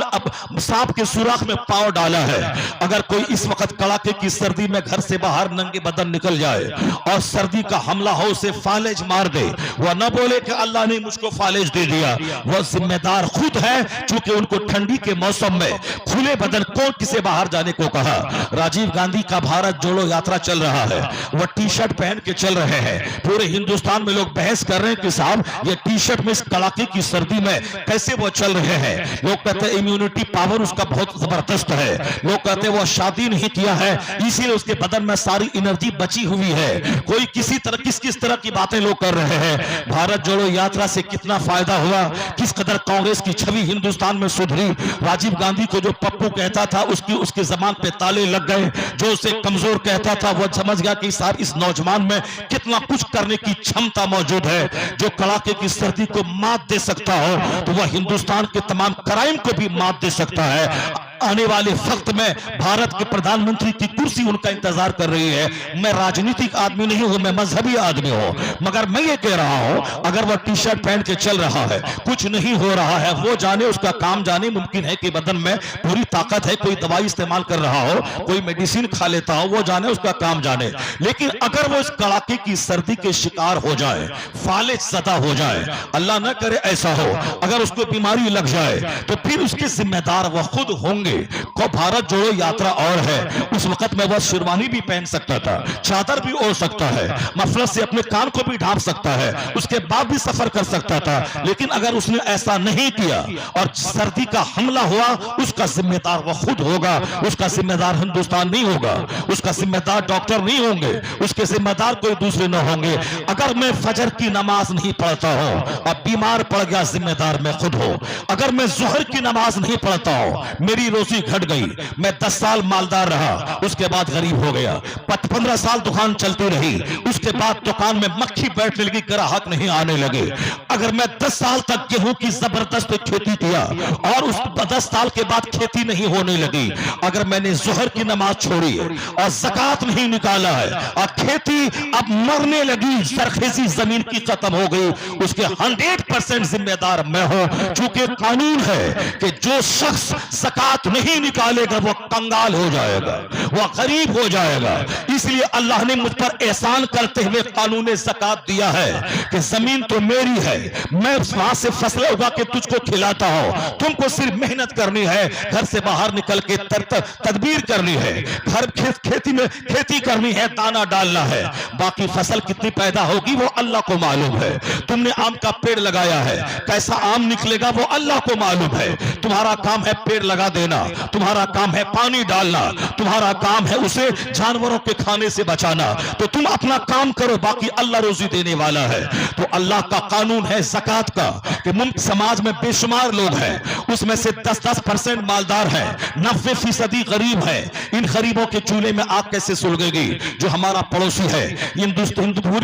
में सांप के सुराख में पांव डाला है। अगर कोई इस वक्त कड़ाके की सर्दी में घर से बाहर नंगे बदन निकल जाए और सर्दी का हमला हो उसे फालेज मार दे, वह न बोले कि अल्लाह ने मुझको फालेज दे दिया, वह जिम्मेदार खुद है क्योंकि उनको ठंडी के मौसम में खुले बदन कौन किसे बाहर जाने को कहा। राजीव गांधी का भारत जोड़ो यात्रा चल रहा है, वह टी शर्ट पहन के चल रहे हैं। पूरे हिंदुस्तान में लोग बहस कर रहे हैं कि साहब ये टी शर्ट में इस कड़ाके की सर्दी में कैसे वो चल रहे हैं। लोग कहते हैं इम्यूनिटी पावर उसका बहुत जबरदस्त है, लोग कहते हैं वो शादी नहीं किया है इसीलिए उसके बदन में सारी एनर्जी बची हुई है। कोई किसी तरह किस तरह की बातें लोग कर रहे हैं। भारत जोड़ो यात्रा से कितना फायदा हुआ, किस कदर कांग्रेस की छवि हिंदुस्तान में सुधरी। राजीव गांधी को जो पप्पू कहता था उसकी जबान पे ताले लग गए, जो उसे कमजोर कहता था वो समझ गया कि साहब इस नौजवान में कितना कुछ करने की क्षमता मौजूद है। जो कड़ाके की सर्दी को मात दे सकता हो तो वह हिंदुस्तान के तमाम क्राइम को भी मात दे सकता है। आने वाले वक्त में भारत के प्रधानमंत्री की कुर्सी उनका इंतजार कर रही है। मैं राजनीतिक आदमी नहीं हूं, मैं मजहबी आदमी हूं, मगर मैं ये कह रहा हूं अगर वह टी शर्ट पहन के चल रहा है, कुछ नहीं हो रहा है, वो जाने, उसका काम जाने। मुमकिन है कि बदन में पूरी ताकत है, कोई दवाई इस्तेमाल कर रहा हो, कोई मेडिसिन खा लेता हो, वो जाने, उसका काम जाने। लेकिन अगर वो इस कड़ाके की सर्दी के शिकार हो जाए, फालिज सदा हो जाए, अल्लाह न करे ऐसा हो, अगर उसको बीमारी लग जाए तो फिर उसके जिम्मेदार वह खुद होंगे। को भारत जोड़ो यात्रा और है, उस वक्त में वह शेरवानी भी पहन सकता था, चादर भी ओढ़ सकता है, मफलर से अपने कान को भी ढांप सकता है, उसके बाद भी सफर कर सकता था। लेकिन अगर उसने ऐसा नहीं किया और सर्दी का हमला हुआ, उसका जिम्मेदार वह खुद होगा, उसका जिम्मेदार हिंदुस्तान नहीं होगा, उसका जिम्मेदार डॉक्टर नहीं होंगे, उसके जिम्मेदार कोई दूसरे न होंगे। अगर मैं फजर की नमाज नहीं पढ़ता हूं और बीमार पड़ गया, जिम्मेदार मैं खुद हूं। अगर मैं जोहर की नमाज नहीं पढ़ता हूं, मेरी रोजी घट गई, मैं 10 साल मालदार रहा, उसके बाद गरीब हो गया, 15 साल दुकान चलती रही, उसके बाद दुकान में मक्खी बैठने लगी, ग्राहक नहीं आने लगे। अगर मैं 10 साल तक गेहूं की जबरदस्त खेती किया और उस 10 साल के बाद खेती नहीं होने लगी, अगर मैंने जोहर की नमाज छोड़ी और ज़कात नहीं निकाला है और खेती अब मरने लगी, सरखेजी जमीन की खत्म हो गई, उसके 100% जिम्मेदार मैं हूं। चूंकि कानून है कि जो शख्स ज़कात नहीं निकालेगा वो कंगाल हो जाएगा, वह गरीब हो जाएगा। इसलिए अल्लाह ने मुझ पर एहसान करते हुए कानून ज़कात दिया है कि जमीन तो मेरी है, मैं वहां से फसलें उगा के तुझको खिलाता हूं, तुमको सिर्फ मेहनत करनी है, घर से बाहर निकल के तदबीर करनी है, घर खेती में खेती करनी है, दाना डालना है, बाकी फसल कितनी पैदा होगी वो अल्लाह को मालूम है। तुमने आम का पेड़ लगाया है, कैसा आम निकलेगा वो अल्लाह को मालूम है। तुम्हारा काम है पेड़ लगा देना, तुम्हारा काम है पानी डालना, तुम्हारा काम है उसे जानवरों के खाने से बचाना, तो तुम अपना काम करो, बाकी अल्लाह रोजी देने वाला है। तो अल्लाह का कानून है ज़कात का कि समाज में बेशुमार लोग हैं, उसमें से 10% मालदार हैं, 90% गरीब है। इन गरीबों के चूल्हे में आग कैसे सुलगेगी? जो हमारा पड़ोसी है,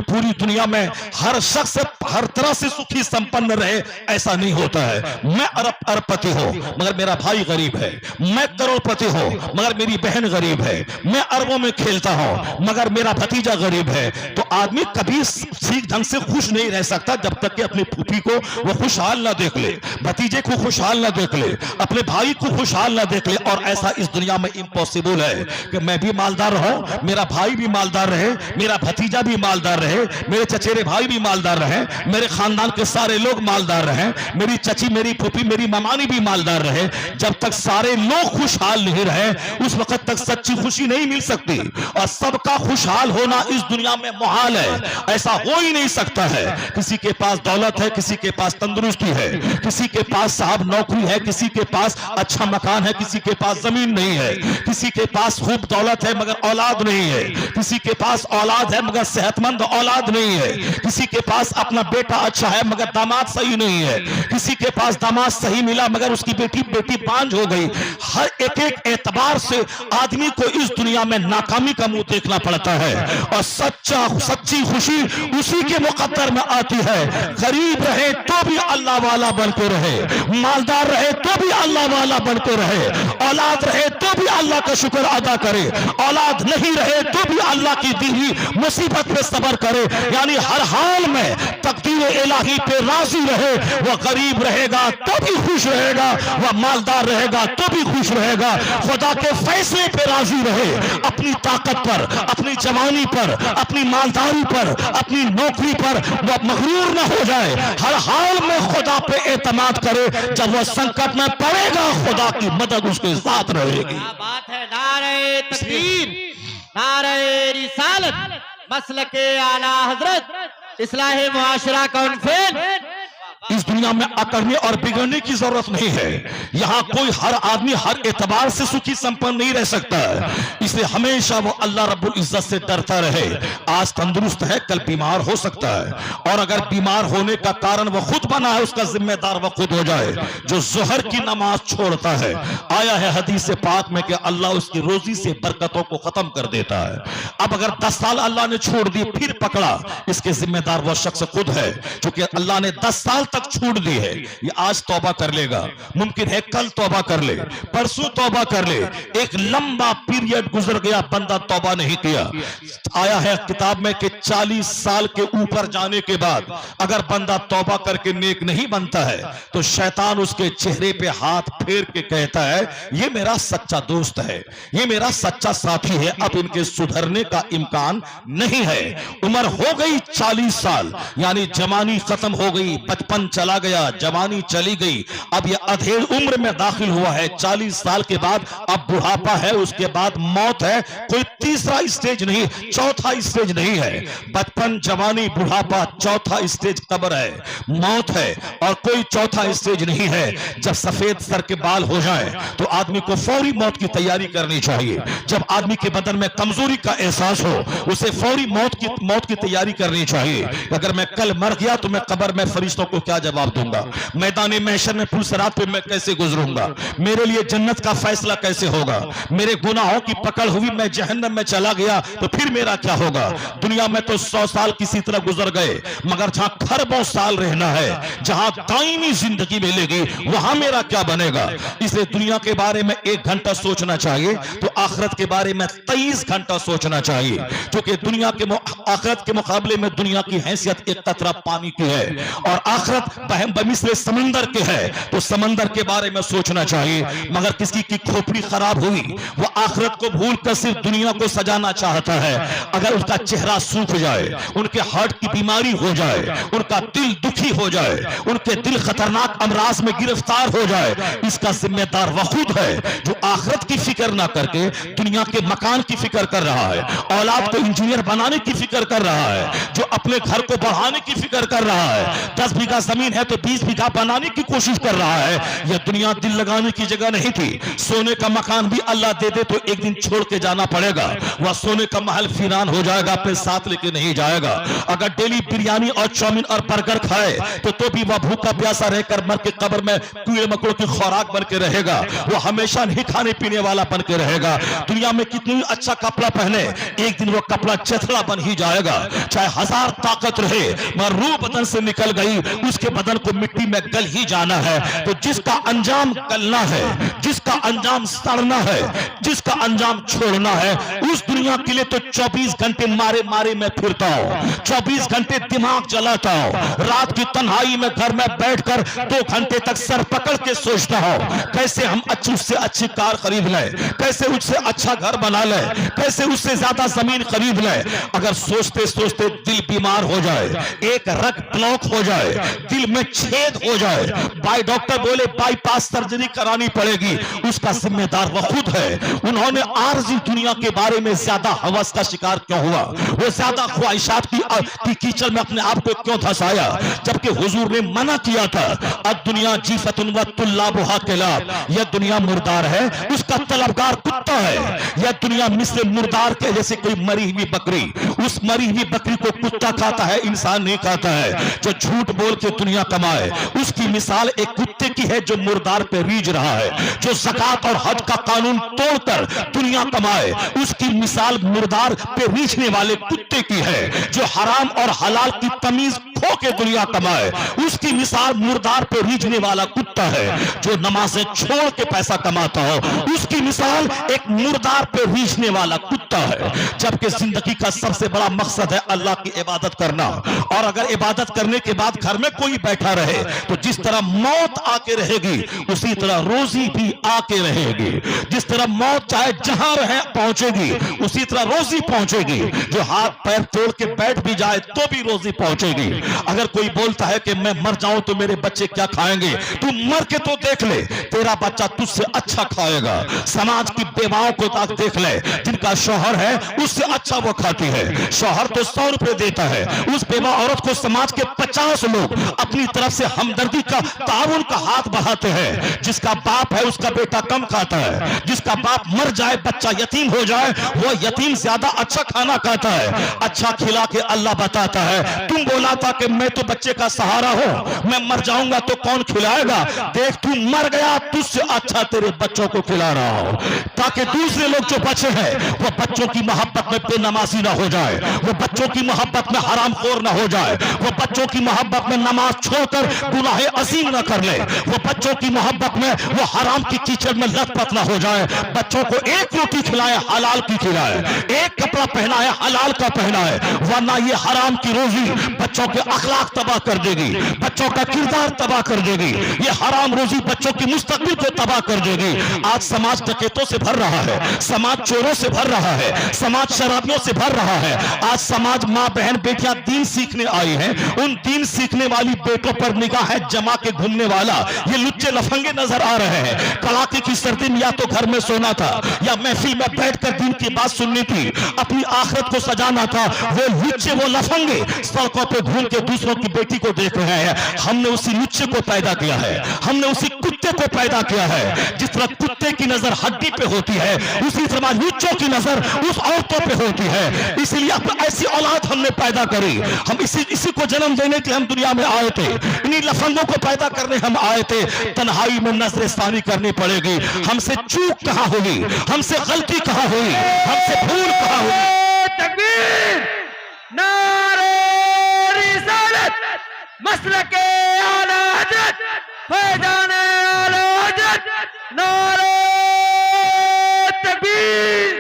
पूरी दुनिया में हर शख्स हर तरह से सुखी संपन्न रहे ऐसा नहीं होता है। मैं अरबपति हूं मगर मेरा भाई गरीब है, मैं करोड़पति हूं मगर मेरी बहन गरीब है, मैं अरबों में खेलता हूं मगर मेरा भतीजा गरीब है। तो आदमी कभी ठीक ढंग से खुश नहीं रह सकता जब तक कि अपनी फूफी को वो खुशहाल ना देख ले, भतीजे को खुशहाल ना देख ले, अपने भाई को खुशहाल ना देख ले। और ऐसा इस दुनिया में इम्पॉसिबल है कि मैं भी मालदार रहूं, मेरा भाई भी मालदार रहे, मेरा भतीजा भी मालदार रहे, मेरे चचेरे भाई भी मालदार रहे, मेरे खानदान के सारे लोग मालदार रहे, मेरी चची, मेरी फूफी, मेरी मामानी भी मालदार रहे। जब तक सारे सारे लोग खुशहाल नहीं रहे उस वक्त तक सच्ची खुशी नहीं मिल सकती। और सबका खुशहाल होना इस दुनिया में मुहाल है, ऐसा हो ही नहीं सकता है। किसी के पास दौलत है, किसी के पास तंदुरुस्ती है, किसी के पास साहब नौकरी है, किसी के पास अच्छा मकान है, किसी के पास जमीन नहीं है, किसी के पास खूब दौलत है मगर औलाद नहीं है, किसी के पास औलाद है मगर सेहतमंद औलाद नहीं है, किसी के पास अपना बेटा अच्छा है मगर दामाद सही नहीं है, किसी के पास दामाद सही मिला मगर उसकी बेटी बांझ हो गई। हर एक एतबार से आदमी को इस दुनिया में नाकामी का मुंह देखना पड़ता है। और सच्ची खुशी उसी के मुकद्दर में आती है। गरीब रहे तो भी अल्लाह वाला बनते रहे, मालदार रहे तो भी अल्लाह वाला बनते रहे, औलाद रहे तो भी अल्लाह का शुक्र अदा करे, औलाद नहीं रहे तो भी अल्लाह की दी हुई मुसीबत पे सब्र करे। यानी हर हाल में तकदीर इलाही पे राजी रहे। वह गरीब रहेगा तो भी खुश रहेगा, वह मालदार रहेगा तो भी खुश रहेगा। खुदा के फैसले पे राजी रहे, अपनी ताकत पर, अपनी जवानी पर, अपनी मालदारी पर, अपनी नौकरी पर वह मगरूर न हो जाए। हर हाल में खुदा पे एतमाद करे। जब वह संकट में पड़ेगा खुदा की मदद उसके साथ रहेगी। क्या बात है। नारे तकबीर, नारे रिसालत, मसलके आला हजरत, इस्लाह मुआशरा कॉन्फ्रेंस। इस दुनिया में अकड़ने और बिगड़ने की जरूरत नहीं है। यहाँ कोई हर आदमी हर एतबार से सुखी संपन्न नहीं रह सकता है। इसलिए हमेशा वो अल्लाह रब्बुल इज्जत से डरता रहे। आज तंदुरुस्त है कल बीमार हो सकता है, और अगर बीमार होने का कारण वो खुद बना है उसका जिम्मेदार वो खुद हो जाए। जो जोहर की नमाज छोड़ता है, आया है हदीस पाक में कि अल्लाह उसकी रोजी से बरकतों को खत्म कर देता है। अब अगर 10 साल अल्लाह ने छोड़ दी फिर पकड़ा, इसके जिम्मेदार वो शख्स खुद है, क्योंकि अल्लाह ने 10 साल तक छूट दी है। ये आज तौबा कर लेगा, मुमकिन है कल तौबा कर ले, परसों तौबा कर ले। एक लंबा पीरियड गुजर गया, बंदा तौबा नहीं किया। आया है किताब में कि 40 साल के ऊपर जाने के बाद अगर बंदा तौबा करके नेक नहीं बनता है तो शैतान उसके चेहरे पे हाथ फेर के कहता है ये मेरा सच्चा दोस्त है, ये मेरा सच्चा साथी है, अब इनके सुधरने का इम्कान नहीं है। उम्र हो गई 40 साल, यानी जवानी खत्म हो गई, बचपन चला गया, जवानी चली गई, अब ये अधेड़ उम्र में दाखिल हुआ है। 40 साल के बाद अब बुढ़ापा है, उसके बाद मौत है। कोई तीसरा स्टेज नहीं, चौथा स्टेज नहीं है। बचपन, जवानी, बुढ़ापा, चौथा स्टेज कब्र है, मौत है, और कोई चौथा स्टेज नहीं है। जब सफेद सर के बाल हो जाए तो आदमी को फौरी मौत की तैयारी करनी चाहिए। जब आदमी के बदन में कमजोरी का एहसास हो उसे फौरी मौत की तैयारी करनी चाहिए। अगर मैं कल मर गया तो मैं कब्र में फरिश्तों को क्या जवाब दूंगा? मैदान महशर में पुलसरात पे मैं कैसे गुजरूंगा? मेरे लिए जन्नत का फैसला कैसे होगा? मेरे गुनाहों की पकड़ हुई, मैं जहन्नम में चला गया तो फिर मेरा क्या होगा? दुनिया में तो 100 साल किसी तरह गुजर गए, मगर जहां खरबों साल रहना है, जहां दायमी जिंदगी मिलेगी, वहां मेरा क्या बनेगा? इसलिए दुनिया के बारे में 1 घंटा सोचना चाहिए तो आखिरत के बारे में 23 घंटा सोचना चाहिए, क्योंकि आखिरत के मुकाबले में दुनिया की हैसियत एक कतरा पानी की है और आखिरत बमिसले समंदर के है। तो समंदर के बारे में सोचना चाहिए। मगर किसी की खोपड़ी खराब हुई, वो आखिरत को भूल कर सिर्फ दुनिया को सजाना चाहता है। अगर उसका चेहरा सूख जाए, उनके हार्ट की बीमारी हो जाए, उनका दिल दुखी हो जाए, उनके दिल खतरनाक अमराज में गिरफ्तार हो जाए, इसका जिम्मेदार वह खुद है जो आखिरत की फिक्र ना करके दुनिया के मकान की फिक्र कर रहा है, औलाद को इंजीनियर बनाने की फिक्र कर रहा है, जो अपने घर को बढ़ाने की फिक्र कर रहा है। 10 बीघा जमीन है तो 20 बीघा बनाने की कोशिश कर रहा है। यह दुनिया दिल लगाने की जगह नहीं थी। सोने का मकान भी अल्लाह दे दे तो एक दिन छोड़ के जाना पड़ेगा। वह सोने का महल फिरान हो जाएगा, अपने साथ लेके नहीं जाएगा। अगर डेली बिरयानी और चाउमीन और बर्गर खाए तो भी वह भूखा प्यासा रहकर मर के कब्र में कीड़े मकोड़ों की खुराक बन के रहेगा। वह हमेशा नहीं खाने पीने वाला बन के रहेगा। दुनिया में कितनी अच्छा कपड़ा पहने, एक दिन वो कपड़ा चथड़ा बन ही जाएगा। चाहे 1000 ताकत रहे, मगर रूह बदन से निकल गई, उसके बदन को मिट्टी में गल ही जाना है। तो जिसका अंजाम गलना है, जिसका अंजाम सड़ना है, जिसका अंजाम छोड़ना है, उस दुनिया के लिए तो 24 घंटे मारे मारे में फिरता हूं, 24 घंटे दिमाग जलाता हूं। रात की तन्हाई में घर में बैठकर 2 घंटे तक सर पकड़ के सोचता हूं कैसे हम उससे अच्छी कार खरीद लें, कैसे उससे अच्छा घर बना लें, कैसे उससे ज्यादा जमीन खरीद लें। अगर सोचते सोचते दिल बीमार हो जाए, एक रग ब्लॉक हो जाए, दिल में छेद हो जाए, डॉक्टर बोले बाईपास सर्जरी करानी पड़ेगी, उसका जिम्मेदार वो खुद है। उन्होंने आरजी दुनिया के बारे में ज्यादा हवस का शिकार क्यों हुआ, वो ज्यादा ख्वाहिशात की कीचड़ में अपने आप को क्यों धंसाया, जबकि हुजूर ने मना किया था दुनिया जीफतुन व तुल्लाबुहा किलाब, यह दुनिया मुर्दार है, उसका तलबगार कुत्ता है। यह दुनिया मिस्र मुर्दार के जैसे कोई मरी हुई बकरी, उस मरी हुई बकरी को कुत्ता खाता है, इंसान नहीं खाता है। जो झूठ बोल के दुनिया कमाए उसकी मिसाल एक कुत्ते की है जो मुर्दार पे रीझ रहा है। जो ज़कात और हज का कानून तोड़कर दुनिया कमाए उसकी मिसाल मुर्दार पे रीझने वाले कुत्ते की है। जो हराम और हलाल की तमीज खो के दुनिया कमाए उसकी मिसाल मुर्दार पे रीझने वाला कुत्ता है। जो नमाजें छोड़ के पैसा कमाता हो उसकी मिसाल एक मुर्दार पे रीझने वाला कुत्ता है। जबकि जिंदगी का सबसे बड़ा मकसद है अल्लाह की इबादत करना, और अगर इबादत करने के बाद घर में कोई बैठा रहे तो जिस तरह मौत आके रहेगी उसी तरह रोजी भी आके रहेगी। जिस तरह मौत चाहे जहां रहे पहुंचेगी उसी तरह रोजी पहुंचेगी। जो हाथ पैर तोड़ के बैठ भी जाए तो भी रोजी पहुंचेगी। अगर कोई बोलता है कि मैं मर जाऊं तो मेरे बच्चे क्या खाएंगे, तू मर के तो देख ले, तेरा बच्चा तुझसे अच्छा खाएगा। समाज की बेवाओं को देख ले, जिनका शौहर है उससे अच्छा वो खाती है। शौहर तो 100 रुपए देता है, उस बेवा औरत को समाज के 50 लोग अपनी तरफ से हमदर्दी का ताउन का हाथ बढ़ाते हैं। जिसका बाप है उसका बेटा कम खाता है, जिसका बाप मर जाए बच्चा यतीम हो जाए वो यतीम ज्यादा अच्छा खाना खाता है। अच्छा खिला के अल्लाह बताता है तुम बोला था कि मैं तो बच्चे का सहारा हूं, मैं मर जाऊंगा तो कौन खिलाएगा, देख तू मर गया तुझसे अच्छा तेरे बच्चों को खिला रहा हो, ताकि दूसरे लोग जो बचे हैं वो बच्चों की मोहब्बत में बेनमाजी ना हो जाए, वो बच्चों की मोहब्बत में हरामखोर ना हो जाए, वो बच्चों की मोहब्बत में नमाज छोड़कर गुनाह अजीम ना कर ले, वो बच्चों की मोहब्बत में वो हराम की कीचड़ में लथपथ ना हो जाए। बच्चों को एक रोटी खिलाए हलाल की खिलाए, एक कपड़ा पहनाए हलाल का पहनाए, वरना ये हराम की रोजी बच्चों के अखलाक तबाह कर देगी, बच्चों का किरदार तबाह कर देगी। ये हराम रोजी बच्चों की मुस्तकबिल को तबाह कर देगी। आज समाज डकैतों से भर रहा है, समाज चोरों से भर रहा है, समाज शराबियों से भर रहा है। आज समाज माँ बहन बेटियां दीन सीखने आई हैं, उन दीन सीखने वाली बेटों पर निगाह जमा के घूमने वाला ये लुच्चे लफंगे नजर आ रहे हैं। कड़ाके की सर्दी में या तो घर में सोना था या महफिल में बैठकर दीन की बात सुननी थी, अपनी आखिरत को सजाना था। वो लुच्चे वो लफंगे सड़कों पे घूम के दूसरों की बेटी को देख रहे हैं। हमने उसी लुच्चे को पैदा किया है, हमने उसी कुत्ते को पैदा किया है। जिस तरह कुत्ते की नजर हड्डी पे होती है उसी तरह लुच्चों की नजर उस औरतों पे होती है। इसलिए ऐसी औलाद हमने पैदा करी। हम इसी को जन्म देने के लिए हम दुनिया में आए थे, इन्हीं लफंगों को पैदा करने हम आए थे। तन्हाई में नजरसानी करनी पड़ेगी। हमसे चूक कहां हुई, हमसे गलती कहां हुई, हमसे भूल कहां हुई। तकबीर, नारे रिसालत, मसलके आला हजरत, फैजाने आला हजरत, नारे तकबीर।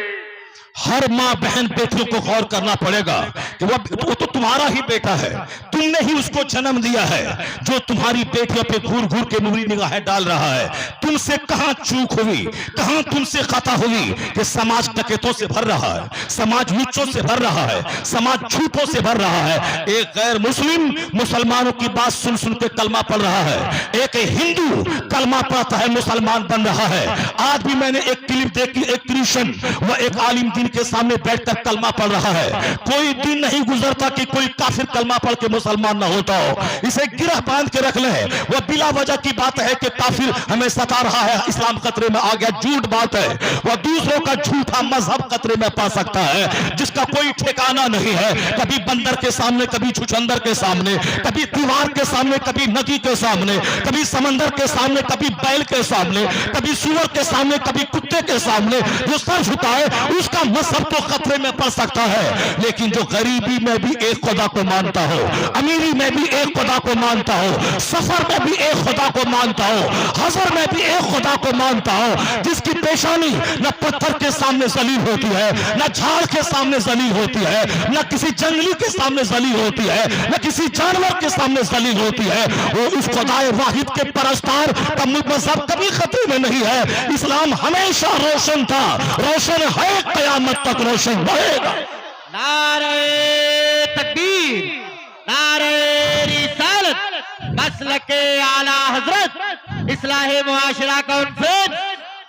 हर माँ बहन बेटियों को गौर करना पड़ेगा कि वो तो तुम्हारा ही बेटा है, तुमने ही उसको जन्म दिया है। जो तुम्हारी बेटियों पे घूर घूर के नूरी निगाहें डाल रहा है, तुमसे कहां चूक हुई, कहां तुमसे खता हुई कि समाज डकैतों से भर रहा है, समाज लुच्चों से भर रहा है, समाज झूठों से भर रहा है। एक गैर मुस्लिम मुसलमानों की बात सुन सुन के कलमा पढ़ रहा है, एक हिंदू कलमा पढ़ता है मुसलमान बन रहा है। आज भी मैंने एक क्लिप देखी, एक क्रिश्चियन व एक आलिम दीन के सामने बैठकर कलमा पढ़ रहा है। कोई दिन नहीं गुजरता कि कोई काफिर कलमा पढ़ के मुसलमान ना होता हो। इसे गिरह बांध के रख ले। वह बिला वजह की बात है कि काफिर हमें सता रहा है, इस्लाम खतरे में आ गया, झूठ बात है। वह दूसरों का झूठा मजहब खतरे में पा सकता है जिसका कोई ठिकाना नहीं है। कभी बंदर के सामने, कभी छुछंदर के सामने, कभी दीवार के सामने, कभी नदी के सामने, कभी समंदर के सामने, कभी बैल के सामने, कभी सुअर के सामने, कभी कुत्ते के सामने। जो सर झुकाए उसका मजहब तो खतरे में पड़ सकता है, लेकिन जो गरीबी में भी एक खुदा को मानता हो, अमीरी में भी एक खुदा को मानता हो, सफर में भी एक खुदा को मानता हो, हजर में भी एक खुदा को मानता हो, जिसकी पेशानी न पत्थर के सामने जलील होती है, न झाड़ के सामने जलील होती है, न किसी जंगली के सामने जलील होती है, न किसी जानवर के सामने जलील होती है, वो उस खुदाए वाहिद के परस्तार का मजहब कभी खतरे में नहीं है। इस्लाम हमेशा रोशन था, रोशन है, कयामत तक रोशन रहेगा। नारे तकबीर, नारे रिसालत, मसलके आला हजरत, इस्लाह मुआशरा कॉन्फ्रेंस,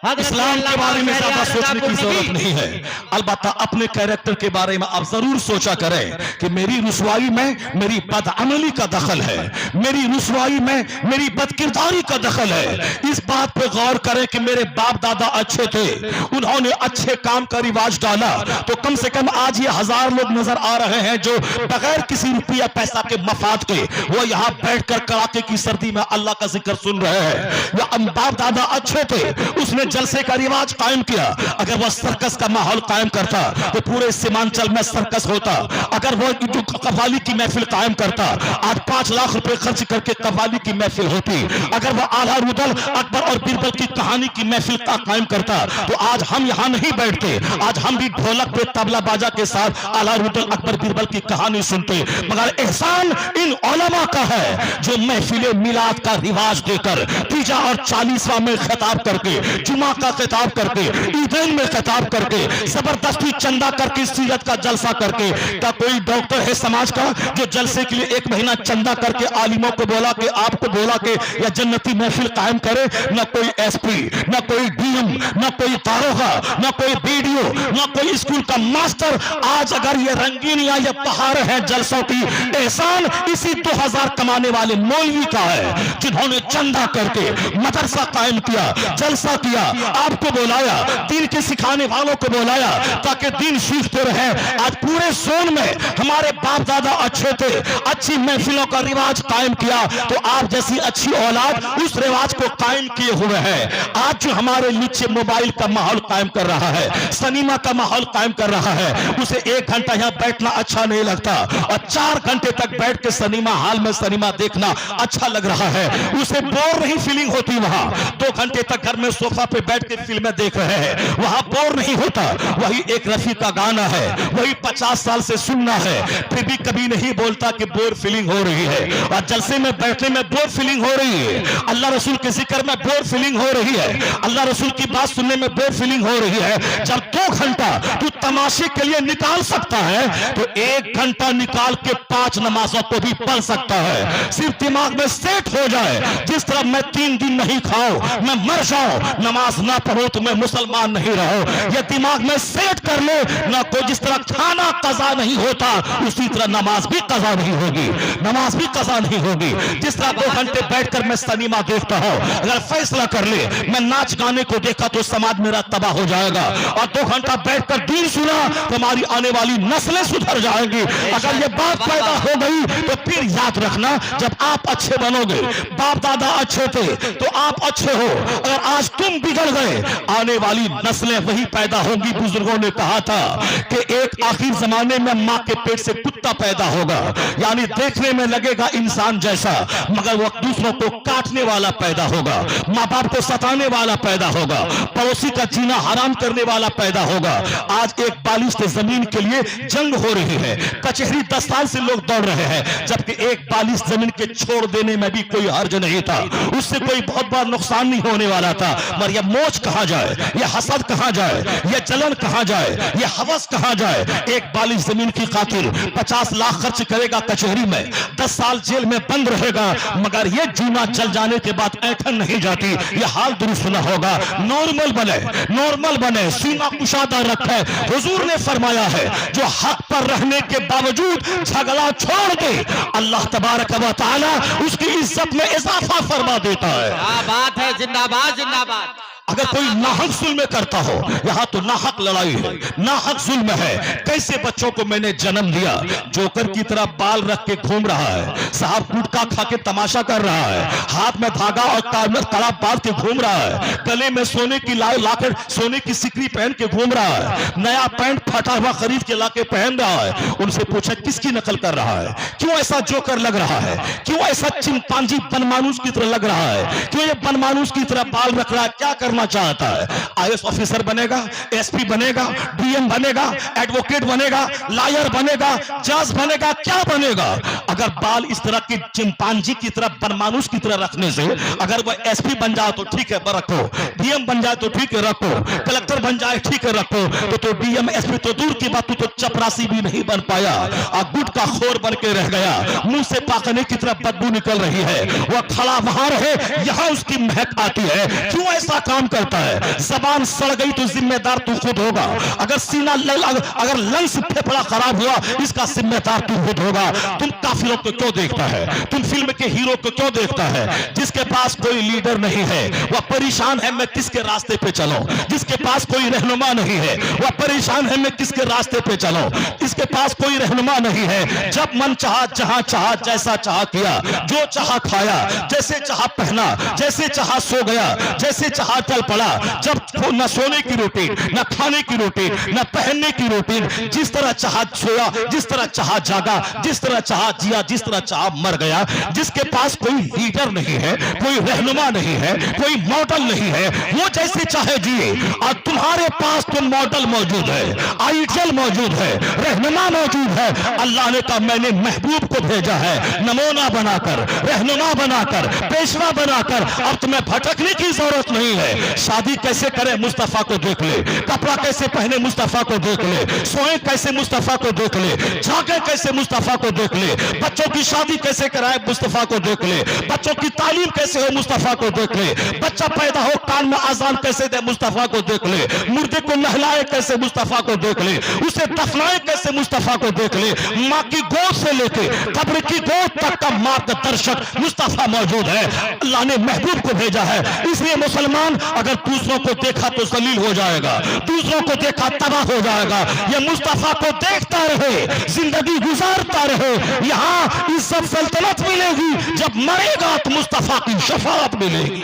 इस्लाम के बारे में ज्यादा सोचने की जरूरत नहीं है। अलबत्ता अपने कैरेक्टर के बारे में आप जरूर सोचा करें कि मेरी रुसवाई में मेरी बदअमली का दखल है, मेरी रुसवाई में मेरी बदकिरदारी का दखल है। इस बात पे गौर करें कि मेरे बाप दादा अच्छे थे, उन्होंने अच्छे काम का रिवाज डाला, तो कम से कम आज ये 1000 लोग नजर आ रहे हैं जो बगैर किसी रुपया पैसा के मफाद के वो यहाँ बैठकर कड़ाके की सर्दी में अल्लाह का जिक्र सुन रहे हैं। या बाप दादा अच्छे थे, उसने जलसे का रिवाज कायम किया। अगर वह सर्कस का माहौल कायम करता तो पूरे सीमांचल में सर्कस होता। अगर वो जो कव्वाली की महफिल कायम करता, आज 5 लाख रुपए खर्च करके कव्वाली की महफिल होती। अगर वह आला रुदल अकबर और बीरबल की कहानी की महफिल का कायम करता तो आज हम यहाँ नहीं बैठते, आज हम भी ढोलक पे तबला बाजा के साथ आला रुदल अकबर बीरबल की कहानी सुनते। मगर एहसान इन उलमा का है जो महफिल मिलाद का रिवाज देकर तीजा और 40वां में खिताब करके, जुमा का खिताब करके, ईदैन में खिताब करके, जबरदस्ती चंदा करके, सीरत का जलसा करके। क्या कोई डॉक्टर है समाज का जो जलसे के लिए 1 महीना चंदा करके आलिमों को बोला कि आपको बोला कि या जन्नती महफिल कायम करे? न कोई एसपी, न कोई डीएम, न कोई दारोगा, न कोई बीडीओ, न कोई स्कूल का मास्टर। आज अगर ये रंगीन या ये पहाड़ है जलसों की, एहसान इसी 2000 कमाने वाले मौलवी का है जिन्होंने चंदा करके मदरसा कायम किया, जलसा किया, आपको बुलाया, दीन के सिखाने वालों को बुलाया ताकि दीन सीखते रहे। आज पूरे जोन में हमारे बाप दादा अच्छे थे, अच्छी महफिलों का रिवाज कायम किया, तो आप जैसी अच्छी औलाद उस रिवाज को कायम किए हुए है। आज जो हमारे नीचे मोबाइल का माहौल कायम कर रहा है, सिनेमा का माहौल कायम कर रहा है, उसे 1 घंटा यहाँ बैठना अच्छा नहीं लगता और 4 घंटे तक बैठ के सिनेमा हॉल में सिनेमा देखना अच्छा लग रहा है। उसे बोर नहीं फीलिंग होती। वहां 2 घंटे तक घर में सोफा पे बैठ के फिल्में देख रहे हैं, वहां बोर नहीं होता। वही एक रफी का गाना है, वही 50 साल से सुनना है, फिर भी कभी नहीं बोलता कि बोर फीलिंग हो रही है। और जलसे में बैठने में बोर फीलिंग हो रही है, अल्लाह रसूल के जिक्र में बोर फीलिंग हो रही है, अल्लाह रसूल की बात सुनने में बोर फीलिंग हो रही है। जब 2 घंटा तू तमाशे के लिए निकाल सकता है तो 1 घंटा निकाल के 5 नमाजों को भी पढ़ सकता है। सिर्फ दिमाग में सेट हो जाए, जिस तरह मैं 3 दिन नहीं खाऊं, मैं मर जाऊं, नमाज ना पढ़ो तो मैं मुसलमान नहीं रहो, ये दिमाग में सेट कर लो ना। कोई जिस तरह खाना कज़ा नहीं होता उसी तरह नमाज भी कज़ा नहीं होगी, नमाज भी कज़ा नहीं होगी। जिस तरह 2 घंटे बैठकर मैं सिनेमा देखता हूं, अगर फैसला कर ले मैं नाच गाने को देखा तो समाज मेरा तबाह हो जाएगा, और 2 घंटा बैठकर दीन सुना तो हमारी आने वाली नस्लें सुधर जाएंगी। अगर ये बात पैदा हो गई तो फिर याद रखना, जब आप अच्छे बनोगे, बाप दादा अच्छे थे तो आप अच्छे हो। अगर आज तुम बिगड़ गए, आने वाली नस्लें वही पैदा होंगी। बुजुर्गों ने कहा था कि एक आखिर जमाने में मां के पेट से कुत्ता पैदा होगा, यानी देखने में लगेगा इंसान जैसा मगर वो दूसरों को काटने वाला पैदा होगा, माँ बाप को सताने वाला पैदा होगा, पड़ोसी का जीना हराम करने वाला पैदा होगा। आज एक बालिश जमीन के लिए जंग हो रही है, कचहरी 10 साल से लोग दौड़ रहे हैं, जबकि एक बालिश जमीन के छोड़ देने में भी कोई हर्ज नहीं था, उससे कोई बहुत बड़ा नुकसान नहीं होने वाला था। मगर यह मोच कहां जाए, यह हसद कहां जाए, यह जलन कहां जाए, यह हवस कहां जाए। एक बालिश जमीन की खातिर 50 लाख खर्च करेगा कचहरी में, 10 साल जेल में बंद रहेगा, मगर यह जूना जल जाने के बाद ऐठन नहीं जाती। यह हाल दुरुस्त न होगा। नॉर्मल बने, नॉर्मल बने, सीना कुशादा रखे। हुजूर ने फरमाया है जो हक पर रहने के बावजूद झगड़ा छोड़ दे, अल्लाह तबारक व तआला उसकी इज्जत में इजाफा फरमा देता है। क्या बात है, जिंदाबाद जिंदाबाद। अगर कोई नाहक जुल्म करता हो, यहाँ तो नाहक लड़ाई है, नाहक जुल्म है। कैसे बच्चों को मैंने जन्म दिया, जोकर की तरह बाल रख के घूम रहा है, साहब गुटखा खा के तमाशा कर रहा है, हाथ में धागा और कड़ा बांध के घूम रहा है, गले में सोने की लाकर सोने की सिकरी पहन के घूम रहा है, नया पैंट फटा हुआ खरीद के लाके पहन रहा है। उनसे पूछा किसकी नकल कर रहा है, क्यों ऐसा जोकर लग रहा है, क्यों ऐसा चिंपांजी बनमानुस की तरह लग रहा है, क्यों ये बनमानुस की तरह बाल रख रहा है, क्या करना चाहता है? आईएएस ऑफिसर बनेगा, एसपी बनेगा, डीएम बनेगा, एडवोकेट बनेगा, लॉयर बनेगा, जज बनेगा, क्या बनेगा? अगर बाल इस तरह की चिंपांजी की तरह बनमानुस की तरह रखने से अगर वह एसपी बन जाए तो ठीक है रखो, डीएम बन जाए तो ठीक है रखो, कलेक्टर बन जाए ठीक है रखो, तो डीएम एसपी तो दूर की बात, तो चपरासी भी नहीं बन पाया और गुटखा खोर बन के रह गया, मुंह से पाखने की तरह बदबू निकल रही है, वह खड़ा वहां रहे, यहां उसकी महक आती है। क्यों ऐसा काम करता है। जबान सड़ गई तो जिम्मेदार तू खुद होगा। अगर सीना अगर लंग्स फेफड़ा खराब हुआ, इसका जिम्मेदार तू खुद होगा। तुम काफिरों को क्यों देखता है? तुम फिल्म के हीरो को क्यों देखता है? जिसके पास कोई लीडर नहीं है वह परेशान है, मैं किसके रास्ते पे चलूं। जिसके पास कोई रहनुमा नहीं है वह परेशान है, मैं किसके रास्ते पे चलूं। इसके पास कोई रहनुमा नहीं है, जब मन चाहा, जहां चाहा, जैसा चाहा किया, जो चाहा खाया, जैसे चाहा पहना, जैसे चाहा सो गया, जैसे चाहा चल पड़ा। जब न सोने की रूटीन, न खाने की रूटीन, न पहनने की रूटीन, जिस तरह चाहा सोया, जिस तरह चाहा जागा, जिस तरह चाहा जिया, जिस तरह चाहा मर गया। जिसके पास कोई लीडर नहीं है, कोई रहनुमा नहीं है, कोई मॉडल नहीं है, वो जैसे चाहे जिए। और तुम्हारे पास तो मॉडल मौजूद है, आइडियल मौजूद है, रहनुमा मौजूद है। अल्लाह ने कहा मैंने महबूब को भेजा है नमूना बनाकर, रहनुमा बनाकर, पेशवा बनाकर। अब तुम्हें भटकने की जरूरत नहीं है। शादी कैसे करे मुस्तफा को देख ले, कपड़ा कैसे पहने मुस्तफा को देख ले, सोए कैसे मुस्तफा को देख ले, जागे कैसे मुस्तफा को देख ले, बच्चों की शादी कैसे कराए मुस्तफा को देख ले, बच्चों की तालीम कैसे हो मुस्तफा को देख ले, बच्चा पैदा हो कान में आजान कैसे दे मुस्तफा को देख ले, मुर्दे को नहलाए कैसे मुस्तफा को देख ले, उसे दफनाए कैसे मुस्तफा को देख ले। माँ की गोद से लेके कब्र की गोद तक का मार्गदर्शक मुस्तफा मौजूद है। अल्लाह ने महबूब को भेजा है। इसलिए मुसलमान अगर दूसरों को देखा तो जलील हो जाएगा, दूसरों को देखा तबाह हो जाएगा। ये मुस्तफा को देखता रहे, जिंदगी गुजारता रहे। यहाँ इज्जत सल्तनत मिलेगी, जब मरेगा तो मुस्तफा की शफाअत मिलेगी।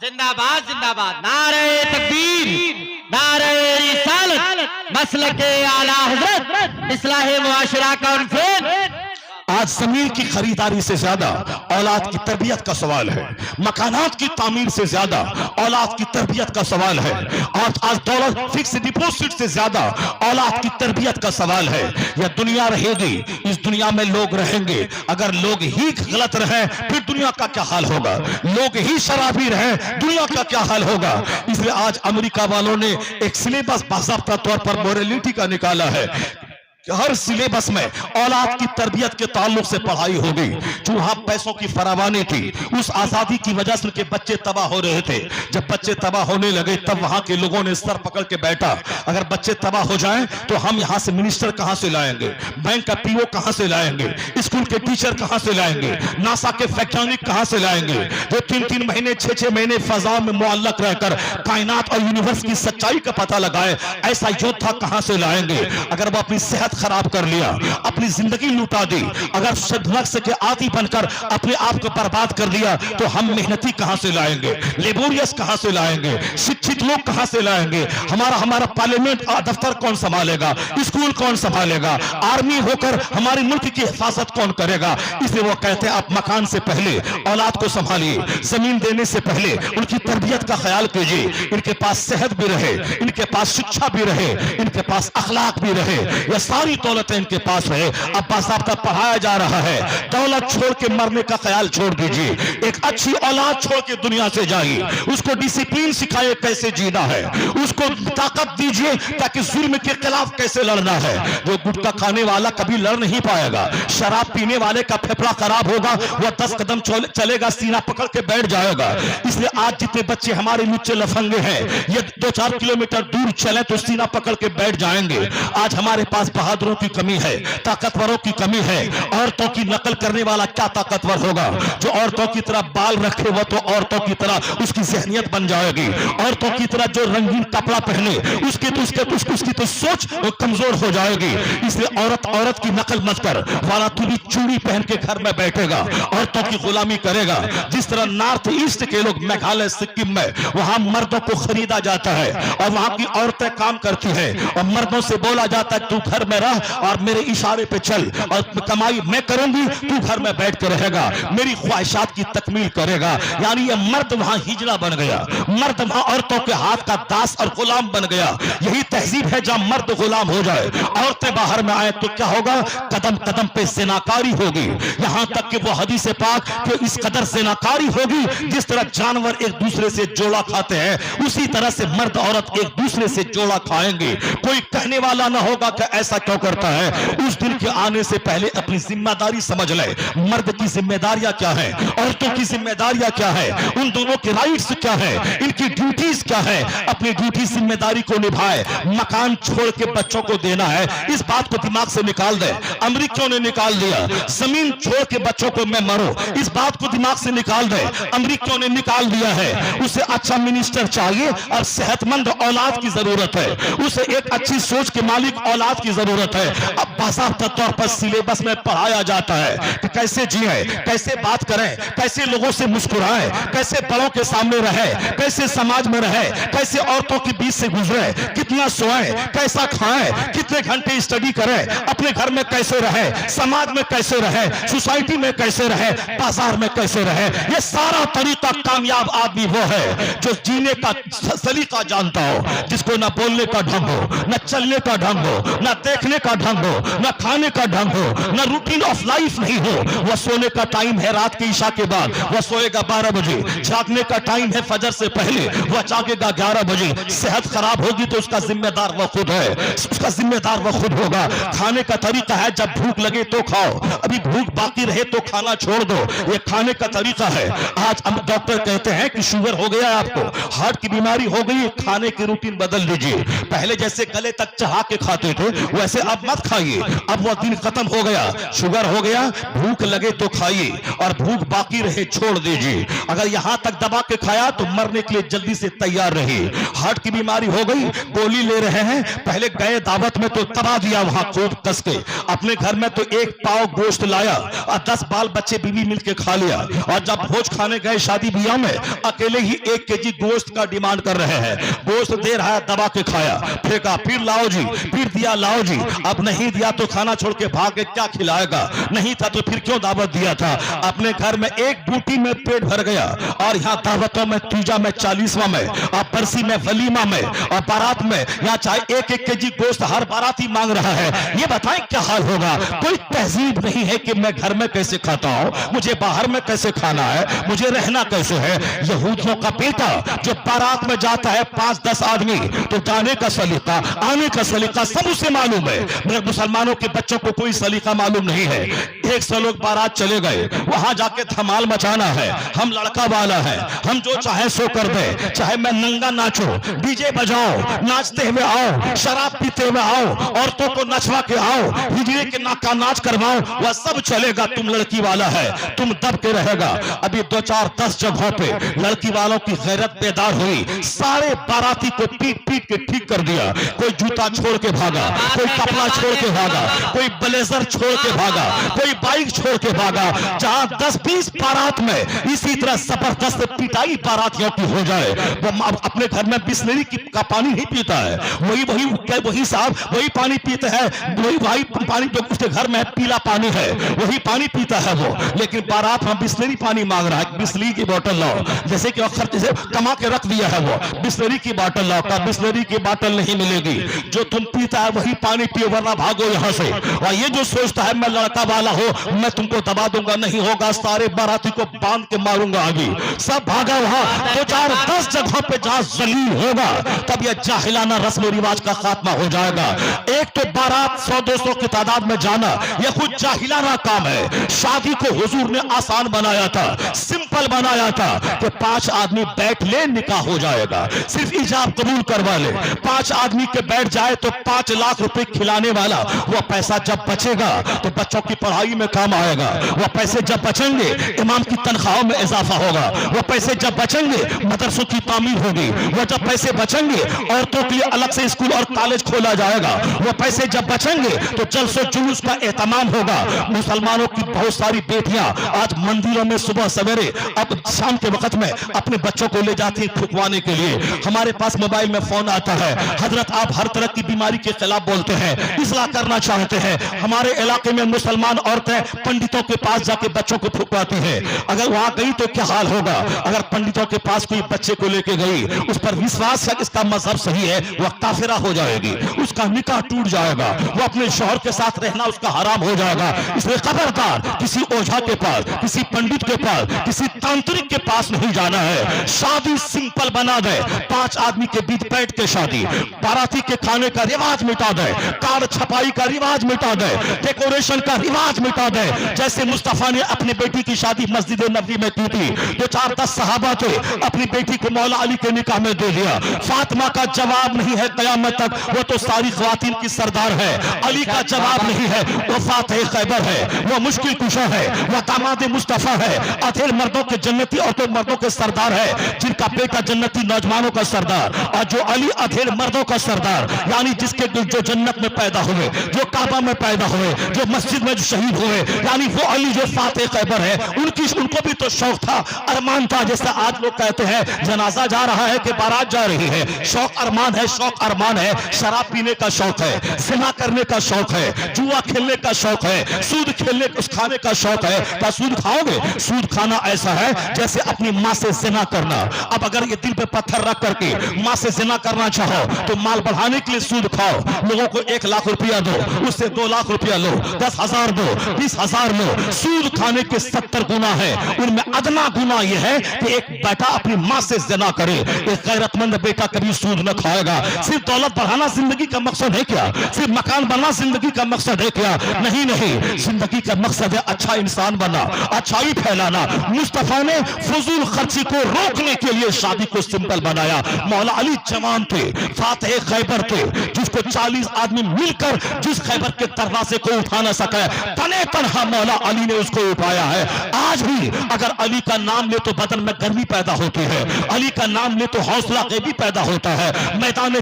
जिंदाबाद जिंदाबाद, नारे तकबीर, नारे रिसालत, मसलके आला हजरत, इस्लाह मुआशरा कॉन्फ्रेंस। आज जमीन की खरीदारी से ज्यादा औलाद की तरबियत का सवाल है, मकानात की तामीर से ज्यादा औलाद की तरबियत का सवाल है, और आज दौलत फिक्स डिपॉजिट से ज्यादा औलाद की तरबियत का सवाल है। यह दुनिया रहेगी, इस दुनिया में लोग रहेंगे। अगर लोग ही गलत रहे फिर दुनिया का क्या हाल होगा? लोग ही शराबी रहे दुनिया का क्या हाल होगा? इसलिए आज अमेरिका वालों ने एक सिलेबस बाकायदा तौर पर मोरालिटी का निकाला है कि हर सिलेबस में औलाद की तरबियत के ताल्लुक से पढ़ाई हो गई। जो वहां पैसों की फरावानी थी, उस आजादी की वजह से उनके बच्चे तबाह हो रहे थे। जब बच्चे तबाह होने लगे तब वहां के लोगों ने सर पकड़ के बैठा, अगर बच्चे तबाह हो जाएं तो हम यहां से मिनिस्टर कहां से लाएंगे, बैंक का पीओ कहां से लाएंगे, स्कूल के टीचर कहां से लाएंगे, नासा के वैज्ञानिक कहां से लाएंगे, जो 3-3 महीने 6-6 महीने फजा में मुअल्लक रहकर कायनात और यूनिवर्स की सच्चाई का पता लगाए, ऐसा योद्धा कहां से लाएंगे? अगर वो अपनी सेहत खराब कर लिया, अपनी जिंदगी लुटा दी, अगर नक्श के आदी बनकर अपने आप को बर्बाद कर दिया, तो हम मेहनती कहां से लाएंगे, लेबोरियस कहां से लाएंगे, शिक्षित लोग कहां से लाएंगे? हमारा पार्लियामेंट दफ्तर कौन संभालेगा, स्कूल कौन संभालेगा, आर्मी होकर हमारे मुल्क की हिफाजत कौन करेगा? इसलिए वो कहते हैं आप मकान से पहले औलाद को संभालिए, जमीन देने से पहले उनकी तरबियत का ख्याल कीजिए, इनके पास सेहत भी रहे, इनके पास शिक्षा भी रहे, इनके पास अखलाक भी रहे, यह सारी दौलतें इनके पास रहे। अब बाकायदा पढ़ाया जा रहा है, दौलत छोड़ के मरने का ख्याल छोड़ दीजिए, एक अच्छी औलाद छोड़ के दुनिया से जाइए, उसको डिसिप्लिन सिखाइए कैसे जीना है, उसको ताकत दीजिए ताकि जुल्म के खिलाफ कैसे लड़ना है। जो गुटखा खाने वाला कभी लड़ नहीं पाएगा, शराब पीने वाले का फेफड़ा खराब होगा, वह 10 कदम चलेगा सीना पकड़ के बैठ जाएगा। इसलिए आज जितने बच्चे हमारे नीचे लफंगे हैं, ये 2-4 किलोमीटर दूर चले तो सीना पकड़ के बैठ जाएंगे। आज हमारे पास बहादुरों की कमी है, ताकतवरों की कमी है। औरतों की नकल करने वाला क्या ताकतवर होगा? जो औरतों की तरह बाल रखे वो तो औरतों की तरह उसकी जहनियत बन जाएगी। औरतों की तरह जो रंगीन कपड़ा पहने उसकी तो सोच कमजोर हो जाएगी। इसलिए औरत की नकल मत कर, वाला तू भी चूड़ी पहन के घर में बैठेगा, औरतों की गुलामी करेगा। जिस तरह नॉर्थ ईस्ट के लोग मेघालय सिक्किम में वहां मर्दों को खरीदा जाता है और वहां की औरतें काम करती है और मर्दों से बोला जाता है तू घर में रह और मेरे इशारे पे चल, और कमाई मैं करूंगी, तू घर में बैठ के रहेगा, मेरी ख्वाहिशात की तकमील करेगा। यानी ये मर्द वहां हिजड़ा बन गया, मर्द वहां औरतों के हाथ का दास और गुलाम बन गया। यही तहजीब है जहां मर्द गुलाम हो जाए, औरतें बाहर में आए तो क्या होगा? कदम कदम पे ज़िनाकारी होगी। यहां तक कि वो हदीस पाक कि इस कदर ज़िनाकारी होगी जिस तरह जानवर एक दूसरे से जोड़ा खाते हैं, उसी तरह से मर्द औरत एक दूसरे से जोड़ा खाएंगे। कोई कहने वाला ना होगा कि ऐसा बर्ताव करता है, उस दिन के आने से पहले अपनी जिम्मेदारी समझ ले। मर्द की जिम्मेदारियां क्या है, औरतों की जिम्मेदारियां क्या है, उन दोनों के राइट्स क्या है, इनकी ड्यूटीज क्या है। अपनी ड्यूटी जिम्मेदारी को निभाए। मकान छोड़ के बच्चों को देना है, इस बात को दिमाग से निकाल दे। अमेरिकियों ने निकाल दिया। जमीन छोड़ के बच्चों को मैं मरो, इस बात को दिमाग से निकाल दे। अमेरिकियों ने निकाल दिया है। उसे अच्छा मिनिस्टर चाहिए और सेहतमंद औलाद की जरूरत है। उसे एक अच्छी सोच के मालिक औलाद की जरूरत है। अब बाकायदा तौर पर सिलेबस में पढ़ाया जाता है कि कैसे जिए, कैसे बात करें, कैसे लोगों से मुस्कुराएं, कैसे बड़ों के सामने रहे, कैसे समाज में रहे, कैसे औरतों के बीच से गुजरे, कितना सोएं, कैसा खाएं, कितने घंटे स्टडी करें, अपने घर में कैसे रहे, समाज में कैसे रहे, सोसाइटी में कैसे रहे, बाजार में कैसे रहे। ये सारा तरीका कामयाब आदमी वो है जो जीने का सलीका जानता हो, जिसको ना बोलने का ढंग हो, ना चलने का ढंग हो, ना देखने का ढंग हो, ना खाने का ढंग हो, ना रूटीन ऑफ लाइफ नहीं हो। वह सोने का टाइम है रात के ईशा के बाद, वह सोएगा 12 बजे। जागने का टाइम है फजर से पहले, वह जागेगा 11 बजे। सेहत खराब होगी तो उसका जिम्मेदार वह खुद है, उसका जिम्मेदार वह खुद होगा। खाने का तरीका है जब भूख लगे तो खाओ, अभी भूख बाकी रहे तो खाना छोड़ दो, ये खाने का तरीका है। आज हम डॉक्टर कहते हैं कि शुगर हो गया है, आपको हार्ट की बीमारी हो गई, खाने की रूटीन बदल लीजिए। पहले जैसे गले तक चढ़ा के खाते थे वैसे अब मत खाइए, अब वह दिन खत्म हो गया। शुगर हो गया, भूख लगे तो खाइए और भूख बाकी रहे छोड़ दीजिए। अगर यहां तक दबा के खाया तो मरने के लिए जल्दी से तैयार रहिए। हार्ट की बीमारी हो गई, गोली ले रहे हैं, पहले गए दावत में तो दबा दिया वहां खूब कस के। अपने घर में तो एक पाव गोश्त लाया और 10 बाल बच्चे बीवी मिलके खा लिया। और जब भोज खाने गए शादी ब्याह में, अकेले ही 1 केजी गोश्त का डिमांड कर रहे हैं। गोश्त दे रहा है, दबा के खाया, फेंका, फिर लाओ जी, फिर दिया, लाओ जी। अब नहीं दिया तो खाना छोड़ के भागे, क्या खिलाएगा? नहीं था तो फिर क्यों दावत दिया था? अपने घर में एक बूटी में पेट भर गया और यहाँ दावतों में, तीजा में, 40वां में, और बरसी में, वलीमा में और बारात में यहाँ चाहे 1-1 केजी गोश्त हर बाराती मांग रहा है। ये बताएं क्या हाल होगा? कोई तहजीब नहीं है कि मैं घर में कैसे खाता हूँ, मुझे बाहर में कैसे खाना है, मुझे रहना कैसे है। यहूदियों का बेटा जो बारात में जाता है 5-10 आदमी, तो जाने का सलीका, आने का सलीका सब उसे मालूम है। मगर मुसलमानों के बच्चों को कोई सलीका मालूम नहीं है। 100 लोग बारात चले गए, वहां जाके धमाल मचाना है। हम लड़का वाला है, हम जो चाहे सो कर दे, चाहे मैं नंगा नाचो, डीजे बजाओ, नाचते हुए आओ, शराब पीते हुए आओ, औरतों को नचवा के आओ, हिजड़े के नाका नाच करवाओ, वह सब चलेगा। तुम लड़की वाला है, तुम दब के रहेगा। अभी 2-4-10 जगहों पे लड़की वालों की गैरत बेदार हुई, सारे बाराती को पीट पीट के ठीक कर दिया। कोई जूता छोड़ के भागा, कोई कपड़ा छोड़ के भागा, कोई ब्लेजर छोड़ के भागा, कोई बाइक छोड़ के भागा। जहां 10-20 बारात में इसी तरह जबरदस्त पिटाई बारातियों की हो जाए, वो अपने घर में बिस्लरी का पानी नहीं पीता है, वही साहब वही पानी पीते हैं, वही पानी जो उसके घर में पीला पानी है वही पानी पीता है वो। लेकिन बारात में बिस्लरी पानी मांग रहा है, बिस्लरी की बोतल लाओ, जैसे कि खर्च से कमा के रख दिया है वो, बिस्लरी की बोतल लाओ। का बिस्लरी की बोतल नहीं मिलेगी, जो तुम पीता है वही पानी पियो वरना भागो यहाँ से। और ये जो सोचता है मैं लड़का वाला हो, मैं तुमको दबा दूंगा, नहीं होगा, सारे बाराती को बांध के मारूंगा आगे। सब भागा वहां 2-4-10 जगहों पे जहां जलील होगा, तब यह जाहिलाना रस्म रिवाज का खात्मा हो जाएगा। एक तो बारात 100-200 की तादाद में जाना यह खुद जाहिलाना काम है। शादी को हुजूर ने आसान बनाया था, सिंपल बनाया था कि 5 आदमी बैठ ले, निकाह हो जाएगा, सिर्फ इजाब कबूल करवा ले। 5 आदमी के बैठ जाए तो 5 लाख रुपए खिलाने वाला, वह पैसा जब बचेगा तो बच्चों की पढ़ाई में काम आएगा। वह पैसे जब बचेंगे इमाम की तनख्वाहों में इजाफा होगा। वह पैसे जब बचेंगे मदरसों की तामीर होगी। वह जब पैसे बचेंगे औरतों के लिए अलग से स्कूल और कॉलेज खोला जाएगा। वह पैसे जब बचेंगे तो जलसो जुलूस का एहतमाम होगा। मुसलमानों की बहुत सारी बेटियां आज मंदिरों में सुबह सवेरे, अब शाम के वक्त में अपने बच्चों को ले जाती हैं थुकवाने के लिए। हमारे पास मोबाइल में फोन आता है, हजरत आप हर तरह की बीमारी के खिलाफ बोलते हैं, इस्लाह करना चाहते हैं, हमारे इलाके में मुसलमान औरतें औरतें पंडितों के पास जाके बच्चों को फुकवाती है। अगर वहां गई तो क्या हाल होगा? अगर पंडितों के पास कोई बच्चे को लेके गई, उस पर विश्वास है इसका मजहब सही है, वह काफिरा हो जाएगी, उसका निकाह टूट जाएगा, वो अपने शौहर के साथ रहना उसका हराम हो जाएगा। इसलिए खबरदार किसी ओझा के पास, किसी पंडित के पास, किसी तांत्रिक के पास नहीं जाना है। शादी सिंपल बना दे, 5 आदमी के बीच बैठ के शादी, बाराती के खाने का रिवाज मिटा दे, कार्ड छपाई का रिवाज मिटा दे, डेकोरेशन का रिवाज मिटा दे। जैसे मुस्तफा ने अपनी बेटी की शादी मस्जिद नबी में की थी, तो 4-10 सहाबा थे, अपनी बेटी को मौला अली के निकाह में दे दिया। फातिमा का जवाब नहीं है कयामत तक, वो तो सारी ख्वातीन की सरदार है। अली का जवाब नहीं है, वो फातिह खैबर है, वो मुश्किल कुशा है, वो दामाद मुस्तफा है, अधेड़ मर्दों के जन्नती और तो मर्दों के सरदार है, जिनका बेटा जन्नती नौजवानों का सरदार, और जो अली अधेड़ मर्दों का सरदार, यानी जिसके जो जन्नत में पैदा हुए, जो काबा में पैदा हुए, जो मस्जिद में जो शहीद हुए, यानी वो अली जो फातिह खैबर है। उनको भी तो शौक था, अरमान था। जैसे आज लोग कहते हैं जनाजा जा रहा है कि बारात जा रही है, शौक अरमान है, शौक अरमान है। शराब पीने का शौक है, सिना करने का शौक है, जुआ खेलने का शौक है, सूद खेलने उस खाने का शौक है। क्या सूद खाओगे? सूद खाना ऐसा है जैसे अपनी माँ से जिना करना। अब अगर ये दिल पे पत्थर रख करके माँ से जिना करना चाहो तो माल बढ़ाने के लिए सूद खाओ, लोगों को 1 लाख रुपया दो, उससे 2 लाख रुपया लो, 10,000 दो, 20,000 लो। सूद खाने के 70 गुना है, उनमें अदना गुना यह है कि एक बेटा अपनी माँ से जिना करे। एक गैरतमंद बेटा कभी सूद न खाएगा। सिर्फ दौलत बढ़ाना जिंदगी का मकसद है क्या? सिर्फ मकान बनना जिंदगी का मकसद है क्या? नहीं नहीं, जिंदगी का मकसद है अच्छा इंसान बनना, अच्छाई फैलाना। मुस्तफा ने फजूल खर्ची को रोकने के लिए शादी को सिंपल बनाया। मौला अली जवान थे, फातिह खैबर थे, जिसको 40 आदमी मिलकर जिस खैबर के दरवाजे को उठा न सके, तने तनहा मौला अली ने उसको उठाया है। आज भी अगर अली का नाम ले तो बदन में गर्मी पैदा होती है, अली का नाम ले तो हौसला ग़ैबी पैदा होता है। मैदान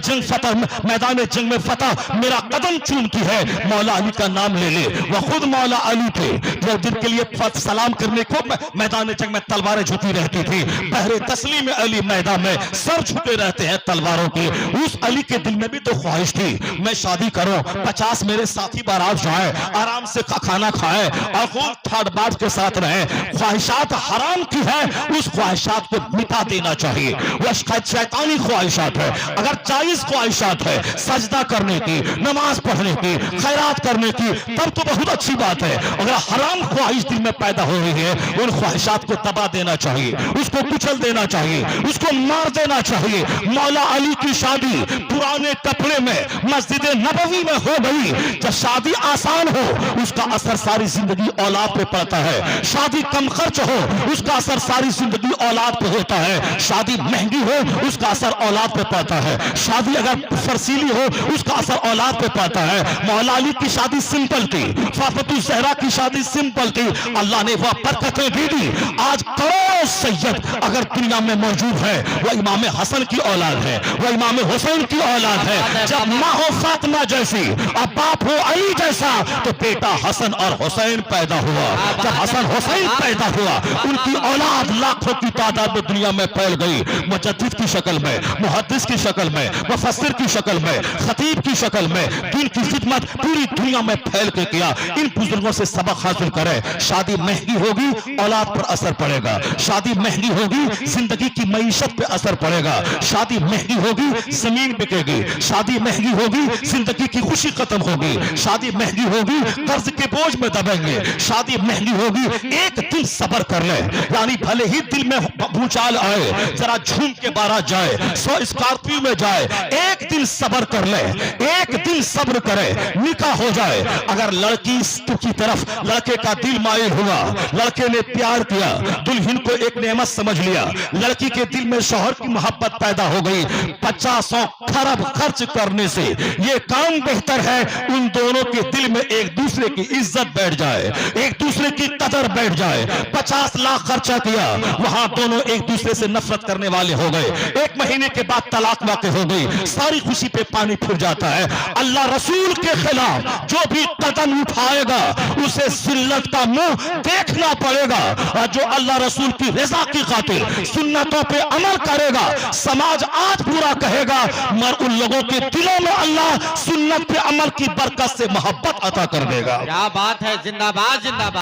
जंग में फतह मेरा कदम चूमती है। मौला अली का नाम ले ले, वह खुद मौला अली थे जो जिनके लिए सलाम करने को मैदान जंग में तलवारें झुकी रहती थी। बहरे तस्लीम अली मैदान में सर झुके रहते हैं तलवारों की। उस अली के दिल में भी तो ख्वाहिश थी, मैं शादी करूं, 50 मेरे साथी बारात जाए, आराम से खाना खाए और खूब थर्ड बात के साथ रहे। ख्वाहिशात हराम की है, उस ख्वाहिशात को मिटा देना चाहिए। वह शैतानी ख्वाहिशात है। अगर जायज ख्वाहिशात है सजदा करने की, नमाज पढ़ने की, खैरात करने की, तब तो बहुत अच्छी बात है। अगर हराम ख्वाहिश दिल में पैदा हो रही है, उन ख्वाहिशात को दबा देना चाहिए, उसको कुचल देना चाहिए, उसको मार देना चाहिए। मौला अली की शादी पुराने कपड़े में मस्जिद नबवी में हो गई। जब शादी आसान हो उसका असर सारी जिंदगी औलाद पे पड़ता है, शादी कम खर्च हो उसका असर सारी जिंदगी औलाद पे होता है, शादी महंगी हो उसका असर औलाद पे पड़ता है, शादी अगर फरसीली हो उसका असर औलाद पे पड़ता है। मौला अली की शादी सिंपल थी, फातिमा ज़हरा की शादी सिंपल थी, अल्लाह ने वह बरकतें दे दी। आज करोड़ों सैयद अगर दुनिया में मौजूद है, वह इमाम हसन की औलाद है, वह इमाम हुसैन की औलाद है। जब माँ हो फातिमा जैसी और बाप हो अली जैसा, तो बेटा हसन और हुसैन पैदा हुआ। जब हसन हुसैन पैदा हुआ, उनकी औलाद लाखों की तादाद में दुनिया में फैल गई। मुजद्दिद की शक्ल में, मुहद्दिस की शक्ल में, मुफस्सिर की शक्ल में, खतीब की शक्ल में, दीन की खिदमत पूरी दुनिया में फैल के किया। इन बुजुर्गों से सबक हासिल करें। शादी महंगी होगी औलाद पर असर पड़ेगा, शादी महंगी होगी जिंदगी की मईशत पे असर पड़ेगा, शादी महंगी होगी जमीन बिकेगी, शादी महंगी होगी जिंदगी की खुशी खत्म होगी, शादी महंगी होगी कर्ज के बोझ में दबेंगे, शादी महंगी होगी। एक दिन सब्र कर ले, यानी भले ही दिल में भूचाल आए, जरा झूम के बारात जाए, 100 स्कॉर्पियो में जाए, एक दिन सब्र कर ले, एक दिन सब्र करे, निकाह हो जाए। अगर लड़की की तरफ लड़के का दिल माइल हुआ, लड़के ने प्यार किया, दुल्हन को एक नेमत समझ लिया, लड़की के दिल में शौहर की मोहब्बत पैदा हो गई, 50 खरब खर्च करने से ये काम बेहतर है उन दोनों के दिल में एक दूसरे की इज्जत बैठ जाए, एक दूसरे की कदर बैठ जाए। 50 लाख खर्चा किया, वहां दोनों एक दूसरे से नफरत करने वाले हो गए, 1 महीने के बाद तलाक वाक़ई हो गई, सारी खुशी पे पानी फिर जाता है। अल्लाह रसूल के खिलाफ जो भी कदम उठाएगा उसे जिल्लत का मुंह देखना पड़ेगा, और जो अल्लाह रसूल की रजा की खातिर सुन्नतों पे अमल करेगा, समाज आज पूरा कहेगा उन लोगों के दिलों में अल्लाह सुन्नत पे अमल की बरकत से मोहब्बत अता कर देगा। क्या बात है, जिंदाबाद जिंदाबाद।